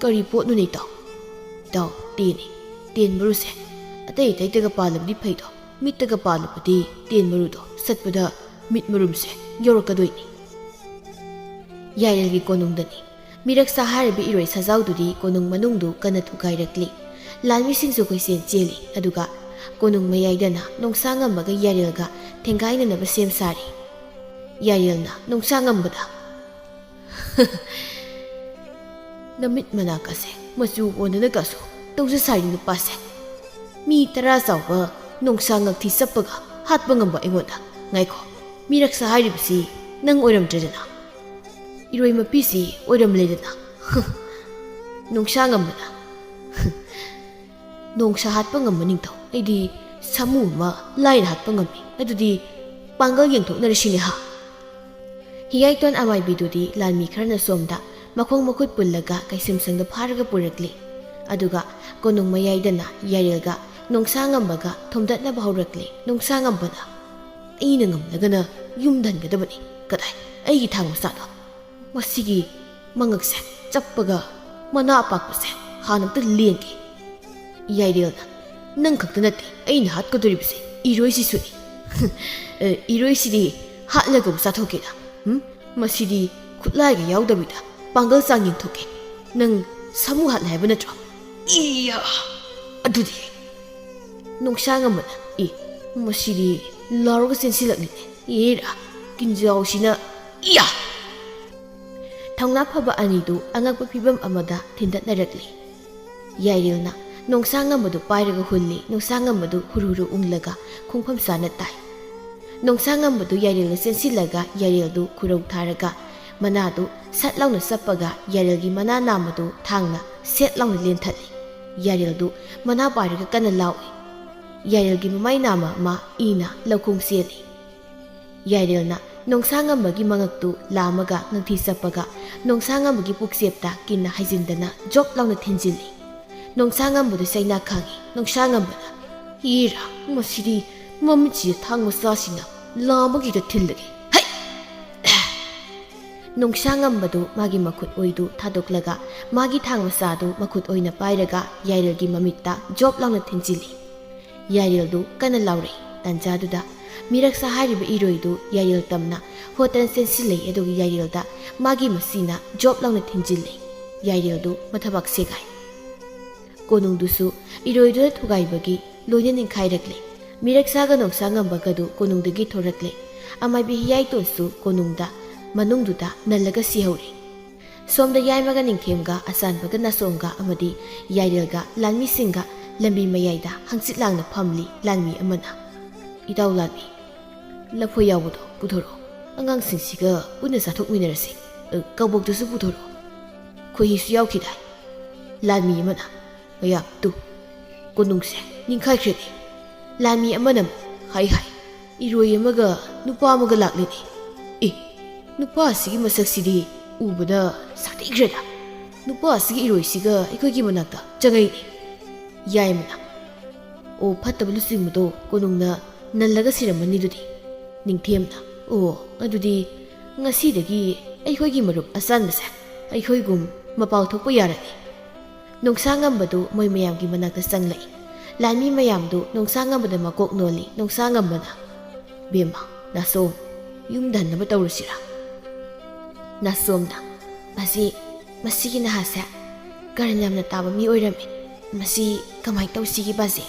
ꯀꯔꯤ ꯄꯣꯠꯅꯣꯅꯦ ꯏꯇꯥꯎ ꯇꯦꯟ ꯃꯔꯨꯁꯦ ꯑꯇꯩꯇꯒ ꯄꯥꯜꯂꯕꯗꯤ ꯐꯩꯗꯣ ꯃꯤꯠꯇꯒ ꯄꯥꯜꯂꯕꯗꯤ ꯇꯦꯟ ꯃꯔꯨꯗꯣ ꯆꯠꯄꯗ ꯃꯤꯠ ꯃꯔꯨꯝꯁꯦ ꯌꯧꯔꯛꯀꯗꯣꯏꯅꯤ ꯌꯥꯏꯔꯦꯜꯒꯤ ꯀꯣꯅꯨꯡꯗꯅꯤ ꯃꯤꯔꯛꯆꯥ ꯍꯥꯏꯔꯤꯕ ꯏꯔꯣꯏ ꯁꯖꯥꯎꯗꯨꯗꯤ ꯀꯣꯅꯨꯡ ꯃꯅꯨꯡꯗꯨ ꯀꯟꯅ ꯊꯨꯒꯥꯏꯔꯛꯂꯤ ꯂꯥꯟꯃꯤꯁꯤꯡꯁꯨ ꯀꯣꯏꯆꯦꯟ ꯆꯦꯜꯂꯤ ꯑꯗꯨꯒ ꯀꯣꯅꯨꯡ ꯃꯌꯥꯏꯗꯅ ꯅꯣꯡꯁꯥꯉꯝꯕꯒ ꯌꯥꯏꯔꯦꯜꯒ ꯊꯦꯡꯒꯥꯏꯅꯅꯕ ꯁꯦꯝ ꯁꯥꯔꯤ ꯌꯥꯏꯔꯦꯜꯅ ꯅꯣꯡꯁꯥꯉꯝꯕꯗ ꯅꯃꯤꯠ ꯃꯅꯥꯀꯁꯦ ꯃꯆꯨ ꯑꯣꯟꯗꯅꯒꯁꯨ ꯇꯧꯖ ꯁꯥꯔꯤ ꯅꯨꯄꯥꯁꯦ ꯃꯤ 10 ꯆꯥꯎꯕ ꯅꯣꯡꯁꯥ ꯉꯛꯊꯤ ꯆꯞꯄꯒ ꯍꯥꯠꯄ ꯉꯝꯕ ꯑꯩꯉꯣꯟꯗ ꯉꯥꯏꯈꯣ ꯃꯤꯔꯛꯁꯥ ꯍꯥꯏꯔꯤꯕꯁꯤ ꯅꯪ ꯑꯣꯏꯔꯝꯗ꯭ꯔꯦꯗꯅ ꯏꯔꯣꯏ ꯃꯄꯤꯁꯤ ꯑꯣꯏꯔꯝꯂꯦꯗꯅ ꯅꯣꯡꯁꯥꯉꯝꯕꯅ ꯅꯣꯡꯁꯥ ꯍꯥꯠꯄ ꯉꯝꯕ ꯅꯤꯡꯊꯧ ꯑꯩꯗꯤ ꯁꯥꯃꯨ ꯑꯃ ꯂꯥꯏꯅ ꯍꯥꯠꯄ ꯉꯝꯃꯤ ꯑꯗꯨꯗꯤ ꯄꯥꯡꯒꯜ ꯌꯦꯡꯊꯣꯛꯅꯔꯁꯤꯅꯦ ꯍꯤꯌꯥꯏꯇꯣꯟ ꯑꯃꯥꯏꯕꯤꯗꯨꯗꯤ ꯂꯥꯟꯃꯤ ꯈꯔꯅ ꯁꯣꯝꯗ ꯃꯈꯣꯡ ꯃꯈꯨꯠ ꯄꯨꯜꯂꯒ ꯀꯩꯁꯨꯝꯁꯪꯗ ꯐꯥꯔꯒ ꯄꯨꯔꯛꯂꯤ ꯑꯗꯨꯒ ꯀꯣꯅꯨꯡ ꯃꯌꯥꯏꯗꯅ ꯌꯥꯏꯔꯦꯜꯒ ꯅꯣꯡꯁꯥꯉꯝꯕꯒ ꯊꯣꯝꯗꯠꯅꯕ ꯍꯧꯔꯛꯂꯤ ꯅꯣꯡꯁꯥꯉꯝꯕꯅ ꯑꯩꯅ ꯉꯝꯂꯒꯅ ꯌꯨꯝꯗ ꯍꯟꯒꯗꯕꯅꯤ ꯀꯗꯥꯏ ꯑꯩꯒꯤ ꯊꯥꯡ ꯃꯆꯥꯗꯣ ꯃꯁꯤꯒꯤ ꯃꯉꯛꯁꯦ ꯆꯞꯄꯒ ꯃꯅꯥ ꯑꯄꯥꯛꯄꯁꯦ ꯍꯥꯟꯅꯝꯇ ꯂꯦꯟꯒꯦ ꯌꯥꯏꯔꯦꯜꯅ ꯅꯪ ꯈꯛꯇ ꯅꯠꯇꯦ ꯑꯩꯅ ꯍꯥꯠꯀꯗꯧꯔꯤꯕꯁꯦ ꯏꯔꯣꯏꯁꯤꯁꯨꯅꯤ ꯏꯔꯣꯏꯁꯤꯗꯤ ꯍꯥꯠꯂꯒꯕꯨ ꯆꯥꯊꯣꯛꯀꯦꯗ ꯃꯁꯤꯗꯤ ꯈꯨꯠꯂꯥꯏꯒ ꯌꯥꯎꯗꯕꯤꯗ ꯄꯥꯡꯒꯜ ꯆꯥꯡ ꯌꯦꯡꯊꯣꯛꯀꯦ ꯅꯪ ꯁꯥꯃꯨ ꯍꯥꯠꯂꯦ ꯍꯥꯏꯕ ꯅꯠꯇ꯭ꯔꯣ ꯑꯗꯨꯗꯤ ꯅꯣꯡꯁꯥꯉꯝꯕꯅ ꯃꯁꯤꯗꯤ ꯂꯥꯎꯔꯒ ꯆꯦꯟꯁꯤꯜꯂꯛꯂꯤꯅꯦ ꯑꯦꯔꯥ ꯀꯤꯟꯖꯥꯎꯁꯤꯅ ꯊꯧꯅꯥ ꯐꯕ ꯑꯅꯤꯗꯨ ꯑꯉꯛꯄ ꯐꯤꯕꯝ ꯑꯃꯗ ꯊꯤꯟꯗꯠꯅꯔꯛꯂꯤ ꯌꯥꯏꯔꯦꯜꯅ ꯅꯣꯡꯁꯥꯉꯝꯕꯗꯨ ꯄꯥꯏꯔꯒ ꯍꯨꯜꯂꯤ ꯅꯣꯡꯁꯥꯉꯝꯕꯗꯨ ꯍꯨꯔꯨ ꯎꯪꯂꯒ ꯈꯣꯡꯐꯝ ꯆꯥꯅ ꯇꯥꯏ ꯅꯣꯡꯁꯥꯉꯝꯕꯗꯨ ꯌꯥꯏꯔꯦꯜꯅ ꯆꯦꯟꯁꯤꯜꯂꯒ ꯌꯥꯏꯔꯦꯜꯗꯨ ꯈꯨꯔꯧ ꯊꯥꯔꯒ ꯃꯅꯥꯗꯨ ꯁꯠ ꯂꯥꯎꯅ ꯆꯞꯄꯒ ꯌꯥꯏꯔꯦꯜꯒꯤ ꯃꯅꯥ ꯅꯥꯝꯃꯗꯨ ꯊꯥꯡꯅ ꯁꯦꯠ ꯂꯥꯎꯅ ꯂꯦꯟꯊꯠꯂꯤ ꯌꯥꯏꯔꯦꯜꯗꯨ ꯃꯅꯥ ꯄꯥꯏꯔꯒ ꯀꯟꯅ ꯂꯥꯎꯏ ꯌꯥꯏꯔꯦꯜꯒꯤ ꯃꯃꯥꯏ ꯅꯥꯝꯃ ꯑꯃ ꯏꯅ ꯂꯧꯈꯣꯡ ꯆꯦꯜꯂꯤ ꯌꯥꯏꯔꯦꯜꯅ ꯅꯣꯡꯁꯥꯉꯝꯕꯒꯤ ꯃꯉꯛꯇꯨ ꯂꯥꯝꯃꯒ ꯉꯛꯊꯤ ꯆꯞꯄꯒ ꯅꯣꯡꯁꯥꯉꯝꯕꯒꯤ ꯄꯨꯛꯆꯦꯞꯇ ꯀꯤꯟꯅ ꯍꯩꯖꯤꯟꯗꯅ ꯖꯣꯞ ꯂꯥꯎꯅ ꯊꯤꯟꯖꯤꯜꯂꯤ ꯅꯣꯡꯁꯥ ꯉꯝꯕꯗꯨ ꯆꯩꯅꯥ ꯈꯪꯉꯤ ꯅꯣꯡꯁꯥ ꯉꯝꯕꯅ ꯏꯔꯥ ꯃꯁꯤꯗꯤ ꯃꯃꯤꯠꯁꯤꯗ ꯊꯥꯡ ꯃꯆꯥꯁꯤꯅ ꯂꯥꯝꯕꯒꯤꯗ ꯊꯤꯜꯂꯒꯦ ꯍꯩ ꯅꯣꯡꯁꯥ ꯉꯝꯕꯗꯨ ꯃꯥꯒꯤ ꯃꯈꯨꯠ ꯑꯣꯏꯗꯨ ꯊꯥꯗꯣꯛꯂꯒ ꯃꯥꯒꯤ ꯊꯥꯡ ꯃꯆꯥꯗꯨ ꯃꯈꯨꯠ ꯑꯣꯏꯅ ꯄꯥꯏꯔꯒ ꯌꯥꯏꯔꯦꯜꯒꯤ ꯃꯃꯤꯠꯇ ꯖꯣꯞ ꯂꯥꯎꯅ ꯊꯤꯟꯖꯤꯜꯂꯤ ꯌꯥꯏꯔꯦꯜꯗꯨ ꯀꯟꯅ ꯂꯥꯎꯔꯛꯏ ꯇꯥꯟꯖꯥꯗꯨꯗ ꯃꯤꯔꯛꯁꯥ ꯍꯥꯏꯔꯤꯕ ꯏꯔꯣꯏꯗꯨ ꯌꯥꯏꯔꯦꯜ ꯇꯝꯅ ꯍꯣꯠꯇꯅ ꯆꯦꯟꯁꯤꯜꯂꯛꯏ ꯑꯗꯨꯒ ꯌꯥꯏꯔꯦꯜꯗ ꯃꯥꯒꯤ ꯃꯁꯤꯅ ꯖꯣꯞ ꯂꯥꯎꯅ ꯊꯤꯟꯖꯤꯜꯂꯤ ꯌꯥꯏꯔꯦꯜꯗꯨ ꯃꯊꯕꯥꯛ ꯁꯦꯒꯥꯏ ꯀꯣꯅꯨꯡꯗꯨꯁꯨ ꯏꯔꯣꯏꯗꯨꯅ ꯊꯨꯒꯥꯏꯕꯒꯤ ꯂꯣꯏꯅ ꯅꯤꯡꯈꯥꯏꯔꯛꯂꯦ ꯃꯤꯔꯛꯁꯥꯒ ꯅꯣꯡꯁꯥ ꯉꯝꯕꯒꯗꯨ ꯀꯣꯅꯨꯡꯗꯒꯤ ꯊꯣꯔꯛꯂꯦ ꯑꯃꯥꯏꯕꯤ ꯍꯤꯌꯥꯏꯇꯣꯟꯁꯨ ꯀꯣꯅꯨꯡꯗ ꯃꯅꯨꯡꯗꯨꯗ ꯅꯜꯂꯒ ꯁꯤꯍꯧꯔꯤ ꯁꯣꯝꯗ ꯌꯥꯏꯃꯒ ꯅꯤꯡꯊꯦꯝꯒ ꯑꯁꯥꯟꯕꯒ ꯅꯥꯁꯣꯝꯒ ꯑꯃꯗꯤ ꯌꯥꯏꯔꯦꯜꯒ ꯂꯥꯟꯃꯤꯁꯤꯡꯒ ꯂꯝꯕꯤ ꯃꯌꯥꯏꯗ ꯍꯪꯆꯤꯠ ꯂꯥꯡꯅ ꯐꯝꯂꯤ ꯂꯥꯟꯃꯤ ꯑꯃꯅ ꯏꯇꯥꯎ ꯂꯥꯟꯃꯤ ꯂꯐꯣꯏ ꯌꯥꯎꯕꯗꯣ ꯄꯨꯊꯣꯔꯛꯑꯣ ꯑꯉꯥꯡꯁꯤꯡꯁꯤꯒ ꯄꯨꯟꯅ ꯆꯥꯊꯣꯛꯃꯤꯟꯅꯔꯁꯤ ꯀꯕꯣꯛꯇꯨꯁꯨ ꯄꯨꯊꯣꯔꯛꯑꯣ ꯈꯣꯏꯍꯤꯁꯨ ꯌꯥꯎꯈꯤꯗꯥꯏ ꯂꯥꯟꯃꯤ ꯑꯃꯅ ꯃꯌꯥꯝ ꯇꯨ ꯀꯣꯅꯨꯡꯁꯦ ꯅꯤꯡꯈꯥꯏꯈ꯭ꯔꯦꯅꯦ ꯂꯥꯟꯃꯤ ꯑꯃꯅ ꯍꯥꯏ ꯏꯔꯣꯏ ꯑꯃꯒ ꯅꯨꯄꯥ ꯑꯃꯒ ꯂꯥꯛꯂꯤꯅꯦ ꯑꯦ ꯅꯨꯄꯥ ꯑꯁꯤꯒꯤ ꯃꯁꯛꯁꯤꯗꯤ ꯎꯕꯗ ꯁꯥꯊꯤꯈ꯭ꯔꯦꯗ ꯅꯨꯄꯥ ꯑꯁꯤꯒꯤ ꯏꯔꯣꯏꯁꯤꯒ ꯑꯩꯈꯣꯏꯒꯤ ꯃꯅꯥꯛꯇ ꯆꯪꯉꯛꯏꯅꯦ ꯌꯥꯏꯃꯅ ꯑꯣ ꯐꯠꯇꯕ ꯂꯨꯆꯤꯡꯕꯗꯣ ꯀꯣꯅꯨꯡꯅ ꯅꯜꯂꯒ ꯁꯤꯔꯝꯃꯅꯤꯗꯨꯗꯤ ꯅꯤꯡꯊꯦꯝꯅ ꯑꯣ ꯑꯗꯨꯗꯤ ꯉꯁꯤꯗꯒꯤ ꯑꯩꯈꯣꯏꯒꯤ ꯃꯔꯨꯞ ꯑꯆꯥꯟꯕꯁꯦ ꯑꯩꯈꯣꯏꯒꯨꯝ ꯃꯄꯥꯎ ꯊꯣꯛꯄ ꯌꯥꯔꯅꯤ ꯅꯣꯡꯁꯥ ꯉꯝꯕꯗꯨ ꯃꯣꯏ ꯃꯌꯥꯝꯒꯤ ꯃꯅꯥꯛꯇ ꯆꯪꯂꯛꯏ ꯂꯥꯟꯃꯤ ꯃꯌꯥꯝꯗꯨ ꯅꯣꯡꯁꯥ ꯉꯝꯕꯗ ꯃꯀꯣꯛ ꯅꯣꯜꯂꯤ ꯅꯣꯡꯁꯥ ꯉꯝꯕꯅ ꯕꯦꯝꯃ ꯅꯥꯁꯣꯝ ꯌꯨꯝꯗ ꯍꯟꯅꯕ ꯇꯧꯔꯁꯤꯔꯥ ꯅꯥꯁꯣꯝꯅ ꯃꯁꯤꯒꯤ ꯅꯍꯥꯁꯦ ꯀꯔꯟ ꯌꯥꯝꯅ ꯇꯥꯕ ꯃꯤ ꯑꯣꯏꯔꯝꯃꯤ ꯃꯁꯤ ꯀꯃꯥꯏꯅ ꯇꯧꯁꯤꯒꯦ ꯕꯥꯖꯦ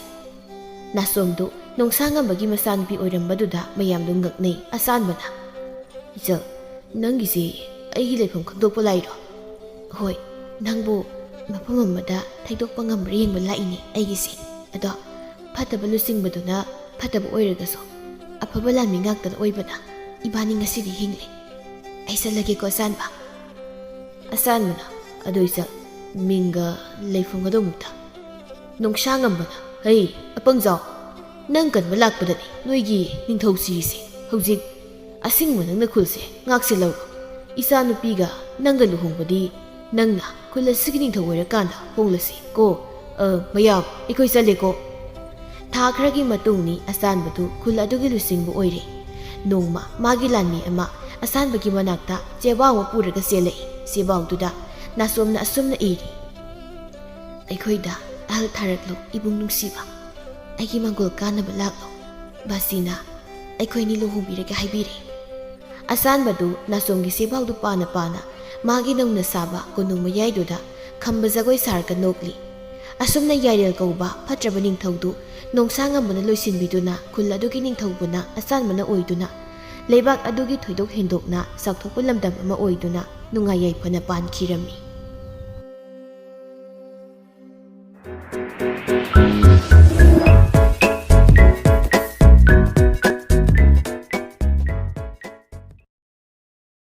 ꯅꯥꯁꯣꯝꯗꯨ ꯅꯣꯡꯁꯥ ꯉꯝꯕꯒꯤ ꯃꯆꯥꯅꯨꯄꯤ ꯑꯣꯏꯔꯝꯕꯗꯨꯗ ꯃꯌꯥꯝꯗꯨ ꯉꯛꯅꯩ ꯑꯁꯥꯟꯕꯅ ꯏꯆꯜ ꯅꯪꯒꯤꯁꯤ ꯑꯩꯒꯤ ꯂꯩꯐꯝ ꯈꯪꯗꯣꯛꯄ ꯂꯥꯛꯏꯔꯣ ꯍꯣꯏ ꯅꯪꯕꯨ ꯃꯐꯝ ꯑꯃꯗ ꯊꯩꯗꯣꯛꯄ ꯉꯝꯕ꯭ꯔꯥ ꯌꯦꯡꯕ ꯂꯥꯛꯏꯅꯦ ꯑꯩꯒꯤꯁꯦ ꯑꯗꯣ ꯐꯠꯇꯕ ꯂꯨꯆꯤꯡꯕꯗꯨꯅ ꯐꯠꯇꯕ ꯑꯣꯏꯔꯒꯁꯨ ꯑꯐꯕ ꯂꯥꯟꯃꯤ ꯉꯥꯛꯇꯅ ꯑꯣꯏꯕꯅ ꯏꯕꯥꯅꯤ ꯉꯁꯤꯗꯤ ꯍꯤꯡꯂꯤ ꯑꯩ ꯆꯠꯂꯒꯦꯀꯣ ꯑꯆꯥꯟꯕ ꯑꯆꯥꯟꯕꯅ ꯑꯗꯨ ꯏꯆꯜ ꯃꯤꯡꯒ ꯂꯩꯐꯝꯒꯗꯣ ꯑꯃꯨꯛꯇ ꯅꯣꯡꯁꯥ ꯉꯝꯕꯅ ꯍꯩ ꯑꯄꯪꯖꯥꯎ ꯅꯪ ꯀꯟꯕ ꯂꯥꯛꯄꯗꯅꯤ ꯅꯣꯏꯒꯤ ꯅꯤꯡꯊꯧ ꯁꯤꯔꯤꯁꯦ ꯍꯧꯖꯤꯛ ꯑꯁꯤꯡꯕ ꯅꯪꯅ ꯈꯨꯜꯁꯦ ꯉꯥꯛꯁꯤꯜꯍꯧꯔꯣ ꯏꯆꯥ ꯅꯨꯄꯤꯒ ꯅꯪꯒ ꯂꯨꯍꯣꯡꯕꯗꯤ ꯅꯪꯅ ꯈꯨꯜ ꯑꯁꯤꯒꯤ ꯅꯤꯡꯊꯧ ꯑꯣꯏꯔꯀꯥꯟꯗ ꯍꯣꯡꯂꯁꯤ ꯀꯣ ꯃꯌꯥꯝ ꯑꯩꯈꯣꯏ ꯆꯠꯂꯦꯀꯣ ꯊꯥ ꯈꯔꯒꯤ ꯃꯇꯨꯡꯅꯤ ꯑꯆꯥꯟꯕꯗꯨ ꯈꯨꯜ ꯑꯗꯨꯒꯤ ꯂꯨꯆꯤꯡꯕ ꯑꯣꯏꯔꯦ ꯅꯣꯡꯃ ꯃꯥꯒꯤ ꯂꯥꯟꯃꯤ ꯑꯃ ꯑꯆꯥꯟꯕꯒꯤ ꯃꯅꯥꯛꯇ ꯆꯦꯕꯥꯎ ꯑꯃ ꯄꯨꯔꯒ ꯆꯦꯜꯂꯛꯏ ꯆꯦꯕꯥꯎꯗꯨꯗ ꯅꯥꯁꯣꯝꯅ ꯑꯁꯨꯝꯅ ꯏꯔꯤ ꯑꯩꯈꯣꯏꯗ ꯑꯍꯜ ꯊꯥꯔꯛꯂꯨ ꯏꯕꯨꯡ ꯅꯨꯡꯁꯤꯕ ꯑꯩꯒꯤ ꯃꯪꯒꯣꯜ ꯀꯥꯟꯅꯕ ꯂꯥꯛꯂꯨ ꯕꯥꯁꯤꯅ ꯑꯩꯈꯣꯏꯅꯤ ꯂꯨꯍꯣꯡꯕꯤꯔꯒꯦ ꯍꯥꯏꯕꯤꯔꯦ ꯑꯆꯥꯟꯕꯗꯨ ꯅꯥꯁꯣꯝꯒꯤ ꯆꯦꯕꯥꯎꯗꯨ ꯄꯥꯅ ꯄꯥꯅ ꯃꯥꯒꯤ ꯅꯧꯅ ꯁꯥꯕ ꯀꯣꯅꯨꯡ ꯃꯌꯥꯏꯗꯨꯗ ꯈꯝꯕ ꯖꯒꯣꯏ ꯁꯥꯔꯒ ꯅꯣꯛꯂꯤ ꯑꯁꯨꯝꯅ ꯌꯥꯏꯔꯦꯜ ꯀꯧꯕ ꯐꯠꯇ꯭ꯔꯕ ꯅꯤꯡꯊꯧꯗꯨ ꯅꯣꯡꯁꯥ ꯉꯝꯕꯅ ꯂꯣꯏꯁꯤꯟꯕꯤꯗꯨꯅ ꯈꯨꯜ ꯑꯗꯨꯒꯤ ꯅꯤꯡꯊꯧꯕꯨꯅ ꯑꯆꯥꯟꯕꯅ ꯑꯣꯏꯗꯨꯅ ꯂꯩꯕꯥꯛ ꯑꯗꯨꯒꯤ ꯊꯣꯏꯗꯣꯛ ꯍꯦꯟꯗꯣꯛꯅ ꯆꯥꯎꯊꯣꯛꯄ ꯂꯝꯗꯝ ꯑꯃ ꯑꯣꯏꯗꯨꯅ ꯅꯨꯡꯉꯥꯏ ꯌꯥꯏꯐꯅ ꯄꯥꯟꯈꯤꯔꯝꯃꯤ